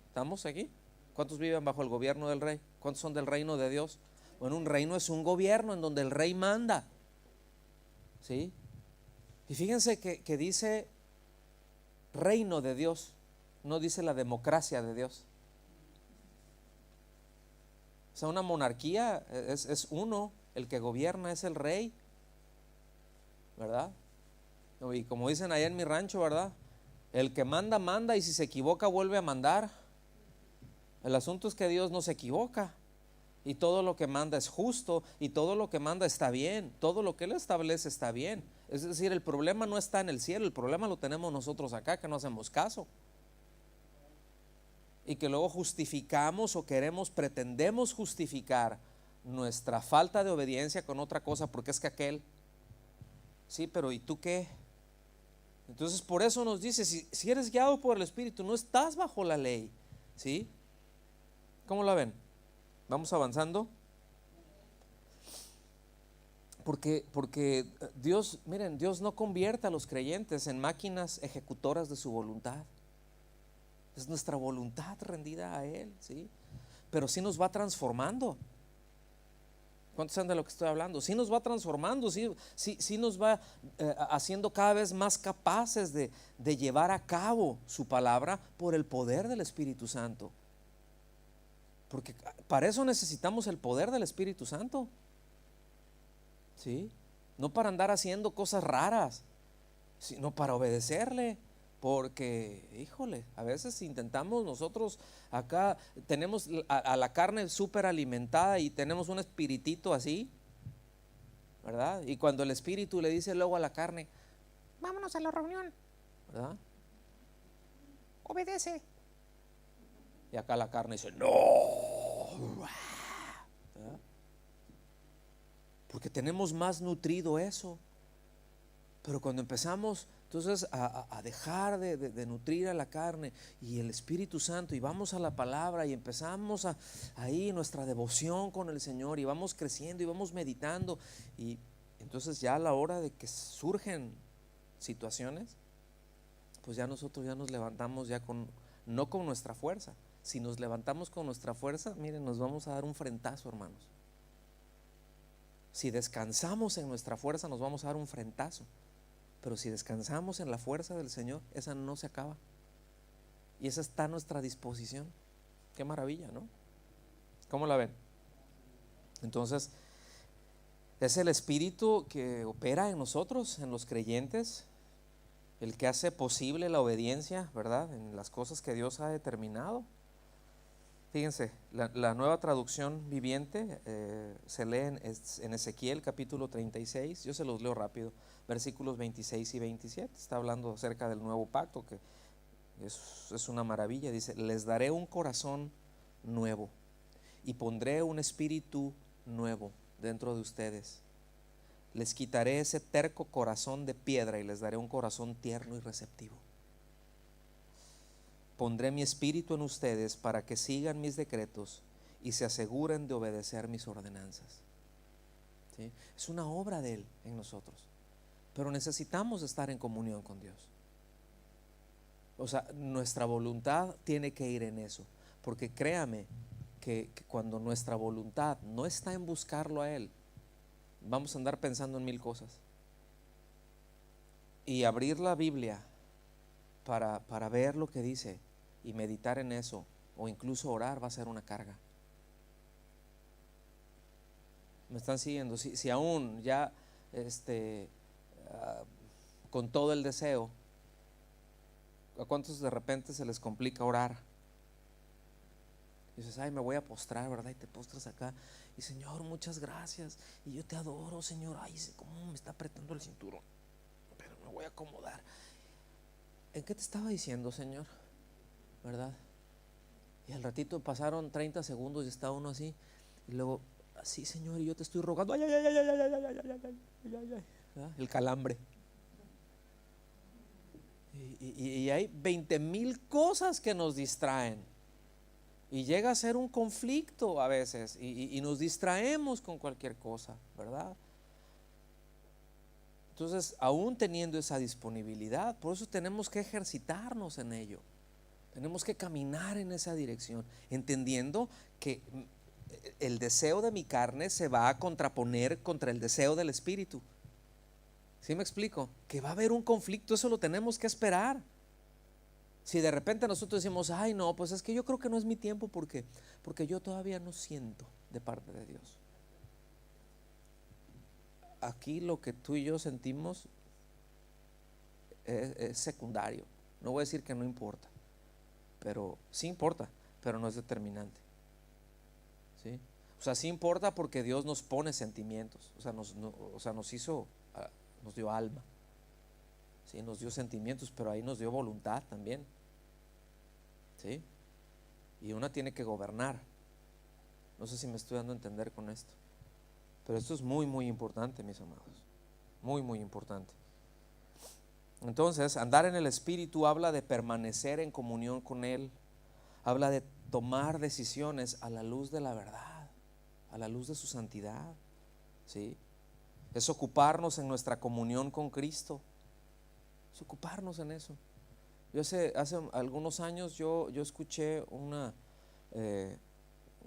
¿Estamos aquí? ¿Cuántos viven bajo el gobierno del rey? ¿Cuántos son del reino de Dios? Bueno, un reino es un gobierno en donde el rey manda. ¿Sí? Y fíjense que dice reino de Dios, no dice la democracia de Dios. O sea, una monarquía es uno, el que gobierna es el rey, ¿verdad? Y como dicen allá en mi rancho, ¿verdad? El que manda, manda, y si se equivoca vuelve a mandar. El asunto es que Dios no se equivoca. Y todo lo que manda es justo, y todo lo que manda está bien, todo lo que Él establece está bien. Es decir, el problema no está en el cielo, el problema lo tenemos nosotros acá, que no hacemos caso. Y que luego justificamos o pretendemos justificar nuestra falta de obediencia con otra cosa, porque es que aquel, sí, pero ¿y tú qué? Entonces por eso nos dice, si eres guiado por el Espíritu, no estás bajo la ley, ¿sí? ¿Cómo la ven? Vamos avanzando. Porque Dios, miren, Dios no convierte a los creyentes en máquinas ejecutoras de su voluntad. Es nuestra voluntad rendida a Él, ¿sí? Pero sí nos va transformando. ¿Cuántos saben de lo que estoy hablando? Sí nos va transformando, sí nos va haciendo cada vez más capaces de llevar a cabo su palabra por el poder del Espíritu Santo. Porque para eso necesitamos el poder del Espíritu Santo. ¿Sí? No para andar haciendo cosas raras, sino para obedecerle. Porque, híjole, a veces intentamos nosotros acá, tenemos a la carne súper alimentada y tenemos un espiritito así, ¿verdad? Y cuando el espíritu le dice luego a la carne, vámonos a la reunión, ¿verdad? Obedece. Y acá la carne dice, no. ¿Verdad? Porque tenemos más nutrido eso. Pero cuando empezamos entonces a dejar de nutrir a la carne y el Espíritu Santo, y vamos a la palabra y empezamos ahí nuestra devoción con el Señor, y vamos creciendo y vamos meditando, y entonces ya a la hora de que surgen situaciones, pues ya nosotros ya nos levantamos ya no con nuestra fuerza. Si nos levantamos con nuestra fuerza, miren, nos vamos a dar un frentazo, hermanos. Si descansamos en nuestra fuerza, nos vamos a dar un frentazo. Pero si descansamos en la fuerza del Señor, esa no se acaba. Y esa está a nuestra disposición. Qué maravilla, ¿no? ¿Cómo la ven? Entonces, es el Espíritu que opera en nosotros, en los creyentes, el que hace posible la obediencia, ¿verdad? En las cosas que Dios ha determinado. Fíjense, la nueva traducción viviente se lee en Ezequiel capítulo 36, yo se los leo rápido, versículos 26 y 27, está hablando acerca del nuevo pacto, que es una maravilla. Dice, les daré un corazón nuevo y pondré un espíritu nuevo dentro de ustedes. Les quitaré ese terco corazón de piedra y les daré un corazón tierno y receptivo. Pondré mi espíritu en ustedes para que sigan mis decretos y se aseguren de obedecer mis ordenanzas. ¿Sí? Es una obra de Él en nosotros, pero necesitamos estar en comunión con Dios. O sea, nuestra voluntad tiene que ir en eso, porque créame que cuando nuestra voluntad no está en buscarlo a Él, vamos a andar pensando en mil cosas. Y abrir la Biblia para ver lo que dice y meditar en eso, o incluso orar, va a ser una carga. ¿Me están siguiendo? Si aún ya con todo el deseo, ¿a cuántos de repente se les complica orar? Y dices, ay, me voy a postrar, ¿verdad? Y te postras acá, y Señor, muchas gracias, y yo te adoro, Señor. Ay, cómo me está apretando el cinturón, pero me voy a acomodar. ¿En qué te estaba diciendo, Señor? ¿Verdad? Y al ratito pasaron 30 segundos y estaba uno así, y luego, así, Señor, y yo te estoy rogando, ay, ay, ay, ay, ay, ay, ay, ay, ay, ay, ay, ¿verdad? El calambre. Y hay 20,000 cosas que nos distraen, y llega a ser un conflicto a veces, y nos distraemos con cualquier cosa, ¿verdad? Entonces, aún teniendo esa disponibilidad, por eso tenemos que ejercitarnos en ello. Tenemos que caminar en esa dirección, entendiendo que el deseo de mi carne se va a contraponer contra el deseo del Espíritu. ¿Sí me explico? Que va a haber un conflicto, eso lo tenemos que esperar. Si de repente nosotros decimos, ay no, pues es que yo creo que no es mi tiempo porque yo todavía no siento de parte de Dios. Aquí lo que tú y yo sentimos es secundario. No voy a decir que no importa, pero sí importa, pero no es determinante. ¿Sí? O sea, sí importa porque Dios nos pone sentimientos. O sea, nos hizo, nos dio alma. ¿Sí? Nos dio sentimientos, pero ahí nos dio voluntad también. ¿Sí? Y una tiene que gobernar. No sé si me estoy dando a entender con esto, pero esto es muy, muy importante, mis amados. Muy, muy importante. Entonces, andar en el Espíritu habla de permanecer en comunión con Él. Habla de tomar decisiones a la luz de la verdad, a la luz de su santidad. ¿Sí? Es ocuparnos en nuestra comunión con Cristo. Es ocuparnos en eso. Yo hace algunos años yo escuché una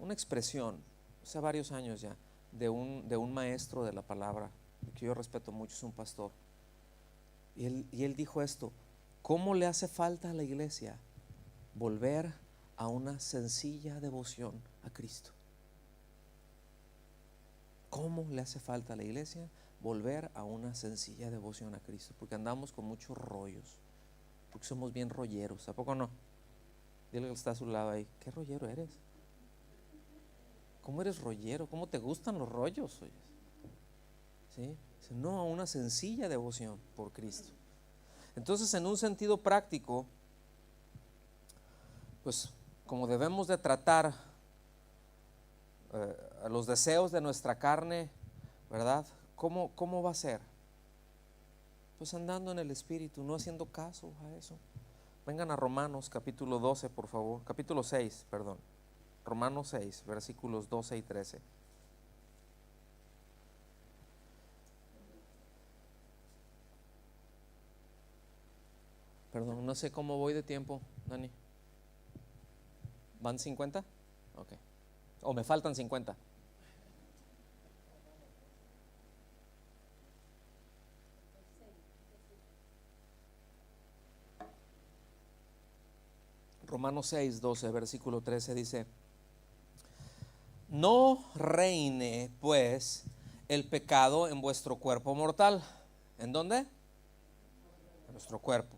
expresión, hace varios años ya, de un maestro de la palabra que yo respeto mucho, es un pastor, y él dijo esto: ¿cómo le hace falta a la iglesia volver a una sencilla devoción a Cristo? ¿Cómo le hace falta a la iglesia volver a una sencilla devoción a Cristo? Porque andamos con muchos rollos, porque somos bien rolleros, ¿a poco no? Dile que está a su lado ahí: ¿qué rollero eres? ¿Cómo eres rollero? ¿Cómo te gustan los rollos? Oyes, ¿sí? No, a una sencilla devoción por Cristo. Entonces, en un sentido práctico, pues como debemos de tratar a los deseos de nuestra carne, ¿verdad? ¿Cómo va a ser? Pues andando en el Espíritu, no haciendo caso a eso. Vengan a Romanos capítulo 12, por favor. Capítulo 6, perdón. Romanos 6, versículos 12 y 13. Perdón, no sé cómo voy de tiempo, Dani. ¿Van 50? Ok. ¿O me faltan 50? Romanos 6, 12, versículo 13 dice: no reine pues el pecado en vuestro cuerpo mortal. ¿En dónde? En nuestro cuerpo.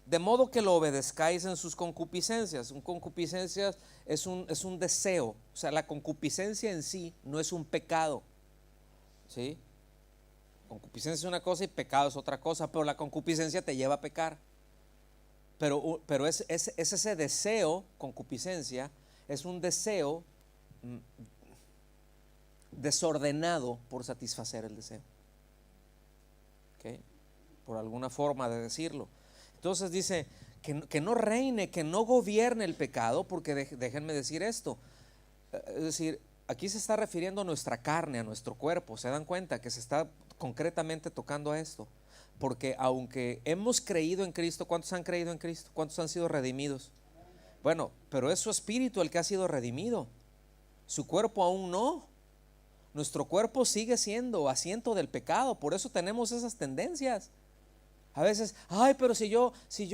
De modo que lo obedezcáis en sus concupiscencias. Un concupiscencias es un deseo. O sea, la concupiscencia en sí no es un pecado, ¿sí? Concupiscencia es una cosa y pecado es otra cosa, pero la concupiscencia te lleva a pecar. Pero es ese deseo, concupiscencia, es un deseo desordenado por satisfacer el deseo. ¿Okay? Por alguna forma de decirlo. Entonces dice que no reine, que no gobierne el pecado, porque déjenme decir esto. Es decir, aquí se está refiriendo a nuestra carne, a nuestro cuerpo. ¿Se dan cuenta que se está concretamente tocando a esto? Porque aunque hemos creído en Cristo, ¿cuántos han creído en Cristo? ¿Cuántos han sido redimidos? Bueno, pero es su espíritu el que ha sido redimido. Su cuerpo aún no. Nuestro cuerpo sigue siendo asiento del pecado. Por eso tenemos esas tendencias. A veces, ay, pero si yo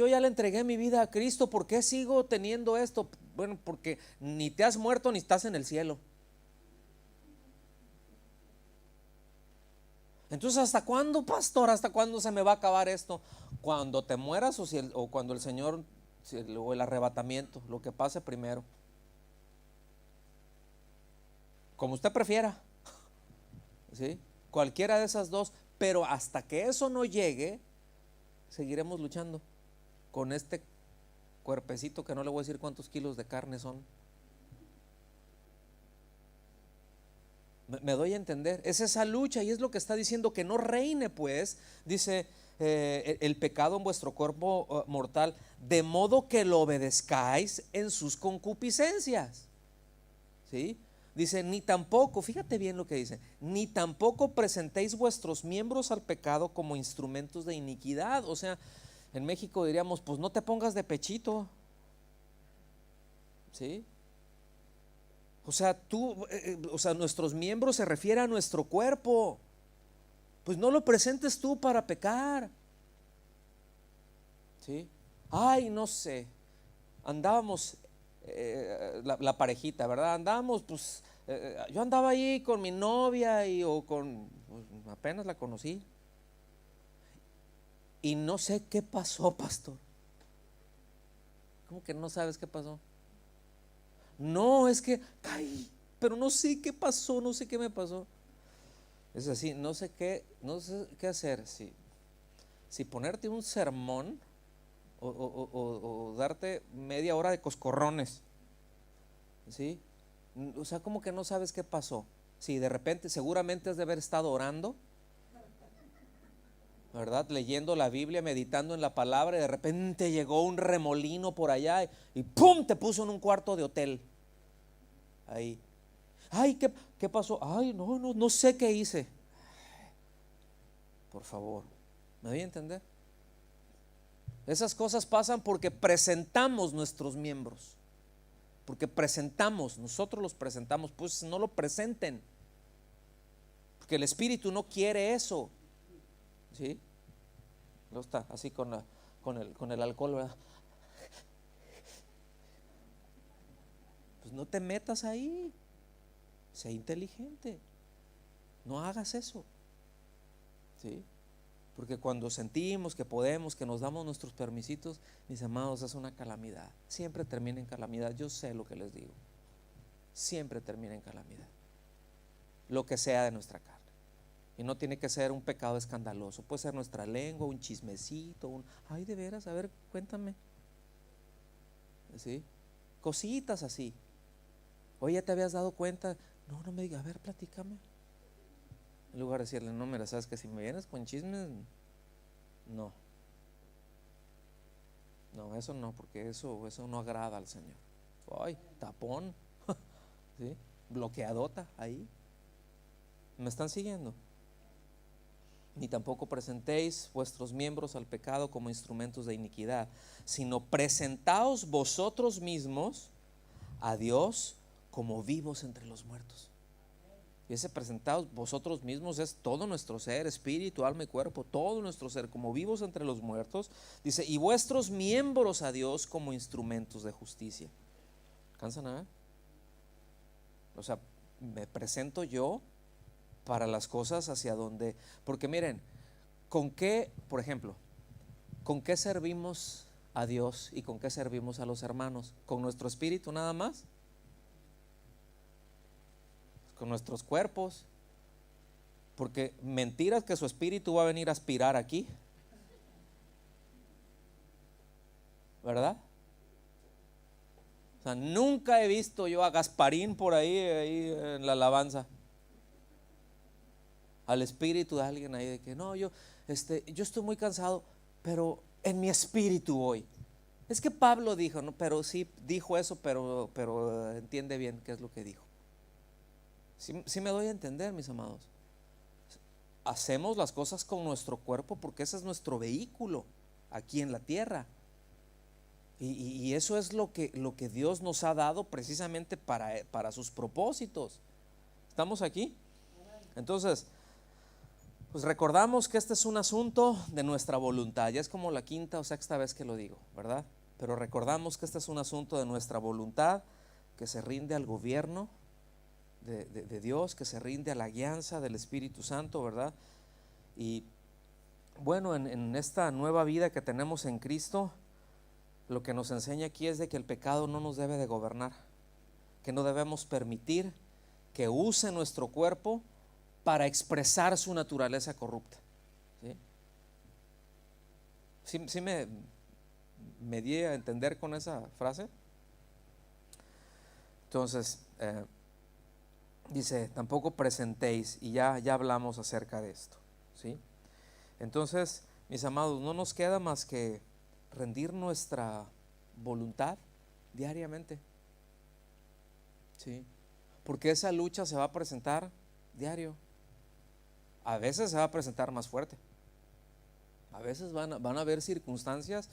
ya le entregué mi vida a Cristo, ¿por qué sigo teniendo esto? Bueno, porque ni te has muerto ni estás en el cielo. Entonces, ¿hasta cuándo, pastor? ¿Hasta cuándo se me va a acabar esto? Cuando te mueras o cuando el Señor, o el arrebatamiento, lo que pase primero. Como usted prefiera, ¿sí? Cualquiera de esas dos. Pero hasta que eso no llegue, seguiremos luchando con este cuerpecito que no le voy a decir cuántos kilos de carne son. Me doy a entender, es esa lucha, y es lo que está diciendo, que no reine pues, dice, el pecado en vuestro cuerpo mortal, de modo que lo obedezcáis en sus concupiscencias. ¿Sí? Dice, ni tampoco, fíjate bien lo que dice, ni tampoco presentéis vuestros miembros al pecado como instrumentos de iniquidad. O sea, en México diríamos, pues no te pongas de pechito. ¿Sí? O sea, nuestros miembros se refiere a nuestro cuerpo. Pues no lo presentes tú para pecar. ¿Sí? Ay, no sé. Andábamos, la parejita, ¿verdad? Andábamos, pues, yo andaba ahí con mi novia pues, apenas la conocí. Y no sé qué pasó, pastor. ¿Cómo que no sabes qué pasó? No, es que caí, pero no sé qué pasó, no sé qué me pasó. Es así, no sé qué hacer, si ponerte un sermón o darte media hora de coscorrones, ¿sí? O sea, como que no sabes qué pasó. Si de repente, seguramente has de haber estado orando, ¿verdad? Leyendo la Biblia, meditando en la palabra, y de repente llegó un remolino por allá y ¡pum! Te puso en un cuarto de hotel. Ahí. Ay, ¿qué pasó? Ay, no sé qué hice. Por favor, ¿me doy a entender? Esas cosas pasan porque presentamos nuestros miembros. Porque nosotros los presentamos, pues no lo presenten. porque el espíritu no quiere eso, ¿sí? No está así con el alcohol, ¿verdad? Pues no te metas ahí, sé inteligente, no hagas eso, ¿sí? Porque cuando sentimos que podemos, que nos damos nuestros permisitos, mis amados, es una calamidad. Siempre termina en calamidad. Yo sé lo que les digo. Siempre termina en calamidad. Lo que sea de nuestra carne. Y no tiene que ser un pecado escandaloso. Puede ser nuestra lengua, un chismecito, ay, de veras, a ver, cuéntame. ¿Sí? Cositas así. Oye, ¿ya te habías dado cuenta? No, no me digas, a ver, platícame. En lugar de decirle, no, mira, sabes que si me vienes con chismes, no. No, eso no, porque eso no agrada al Señor. Ay, tapón, ¿sí? Bloqueadota ahí. ¿Me están siguiendo? Ni tampoco presentéis vuestros miembros al pecado como instrumentos de iniquidad, sino presentaos vosotros mismos a Dios como vivos entre los muertos. Y ese presentaos vosotros mismos es todo nuestro ser, espíritu, alma y cuerpo, todo nuestro ser como vivos entre los muertos. Dice, y vuestros miembros a Dios como instrumentos de justicia. ¿Cansan a ver? O sea, me presento yo para las cosas hacia donde, porque miren, ¿con qué, por ejemplo, con qué servimos a Dios y con qué servimos a los hermanos? ¿Con nuestro espíritu nada más? ¿Con nuestros cuerpos? Porque mentiras que su espíritu va a venir a aspirar aquí, ¿verdad? O sea, nunca he visto yo a Gasparín por ahí en la alabanza, al espíritu de alguien ahí de que no, yo estoy muy cansado, pero en mi espíritu hoy. Es que Pablo dijo, no, pero sí dijo eso, pero entiende bien qué es lo que dijo. Sí me doy a entender, mis amados. Hacemos las cosas con nuestro cuerpo porque ese es nuestro vehículo aquí en la tierra. Y eso es lo que Dios nos ha dado precisamente para sus propósitos. ¿Estamos aquí? Entonces, pues recordamos que este es un asunto de nuestra voluntad. Ya es como la quinta o sexta vez que lo digo, ¿verdad? Pero recordamos que este es un asunto de nuestra voluntad, que se rinde al gobierno de Dios, que se rinde a la guianza del Espíritu Santo, ¿verdad? Y bueno, en esta nueva vida que tenemos en Cristo, lo que nos enseña aquí es de que el pecado no nos debe de gobernar, que no debemos permitir que use nuestro cuerpo para expresar su naturaleza corrupta. ¿Sí me di a entender con esa frase? Entonces, dice, tampoco presentéis, y ya hablamos acerca de esto, ¿sí? Entonces, mis amados, no nos queda más que rendir nuestra voluntad diariamente, ¿sí? Porque esa lucha se va a presentar diario. A veces se va a presentar más fuerte. A veces van a haber circunstancias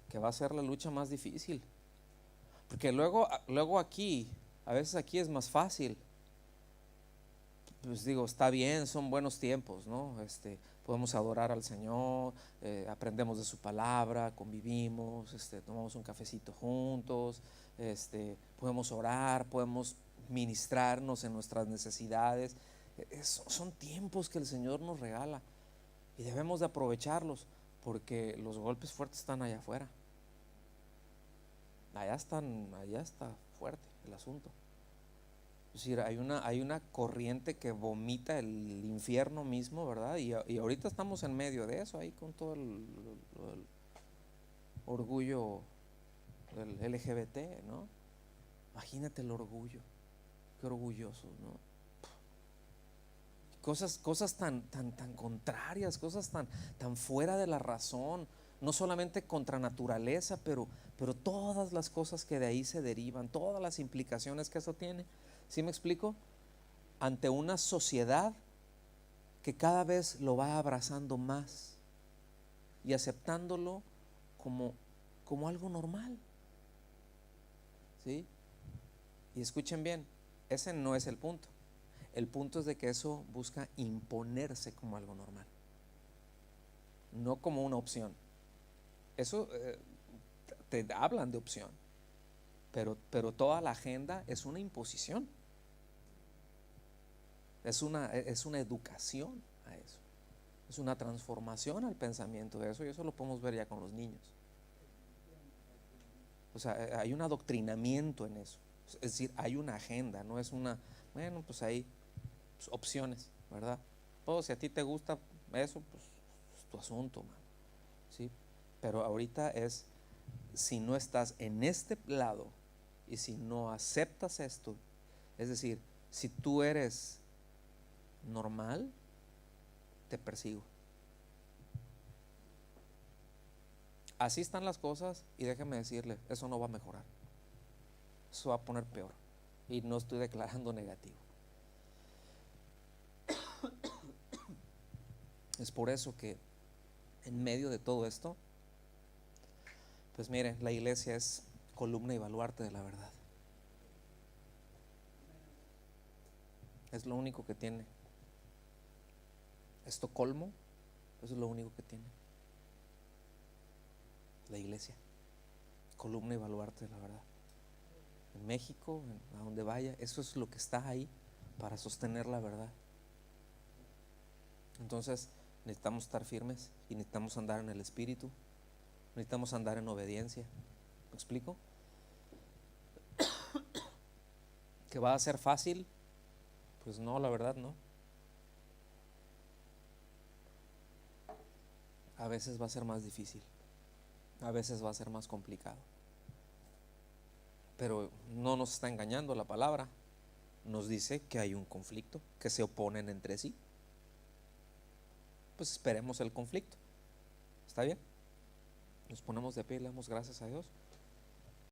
que va a ser la lucha más difícil. Porque luego aquí, a veces aquí es más fácil. Pues digo, está bien, son buenos tiempos, ¿no? Podemos adorar al Señor, aprendemos de su palabra, convivimos, tomamos un cafecito juntos, podemos orar, podemos ministrarnos en nuestras necesidades. Son tiempos que el Señor nos regala y debemos de aprovecharlos, porque los golpes fuertes están allá afuera. Allá está fuerte el asunto. Es decir, hay una corriente que vomita el infierno mismo, ¿verdad? Y ahorita estamos en medio de eso, ahí con todo el orgullo del LGBT, ¿no? Imagínate el orgullo, qué orgullosos, ¿no? Cosas tan contrarias, cosas tan fuera de la razón, no solamente contra naturaleza, pero todas las cosas que de ahí se derivan, todas las implicaciones que eso tiene. ¿Sí me explico? Ante una sociedad que cada vez lo va abrazando más y aceptándolo como algo normal, ¿sí? Y escuchen bien, ese no es el punto. El punto es de que eso busca imponerse como algo normal, no como una opción. Eso te hablan de opción, pero toda la agenda es una imposición, es una educación a eso, es una transformación al pensamiento de eso, y eso lo podemos ver ya con los niños. O sea, hay un adoctrinamiento en eso. Es decir, hay una agenda, no es una, bueno, pues hay pues, opciones, ¿verdad? Pues si a ti te gusta eso, pues es tu asunto, man. ¿Sí? Pero ahorita es, si no estás en este lado y si no aceptas esto, es decir, si tú eres normal, te persigo. Así están las cosas y déjeme decirle, eso no va a mejorar. Eso va a poner peor. Y no estoy declarando negativo. Es por eso que en medio de todo esto, pues mire, la iglesia es columna y baluarte de la verdad. Es lo único que tiene. Estocolmo, eso es lo único que tiene. La iglesia, columna y baluarte de la verdad. En México, a donde vaya, eso es lo que está ahí para sostener la verdad. Entonces necesitamos estar firmes y necesitamos andar en el Espíritu, necesitamos andar en obediencia. ¿Me explico? ¿Que va a ser fácil? Pues no, la verdad no. A veces va a ser más difícil, a veces va a ser más complicado, pero no nos está engañando la palabra. Nos dice que hay un conflicto, que se oponen entre sí. Pues esperemos el conflicto. ¿Está bien? Nos ponemos de pie y le damos gracias a Dios.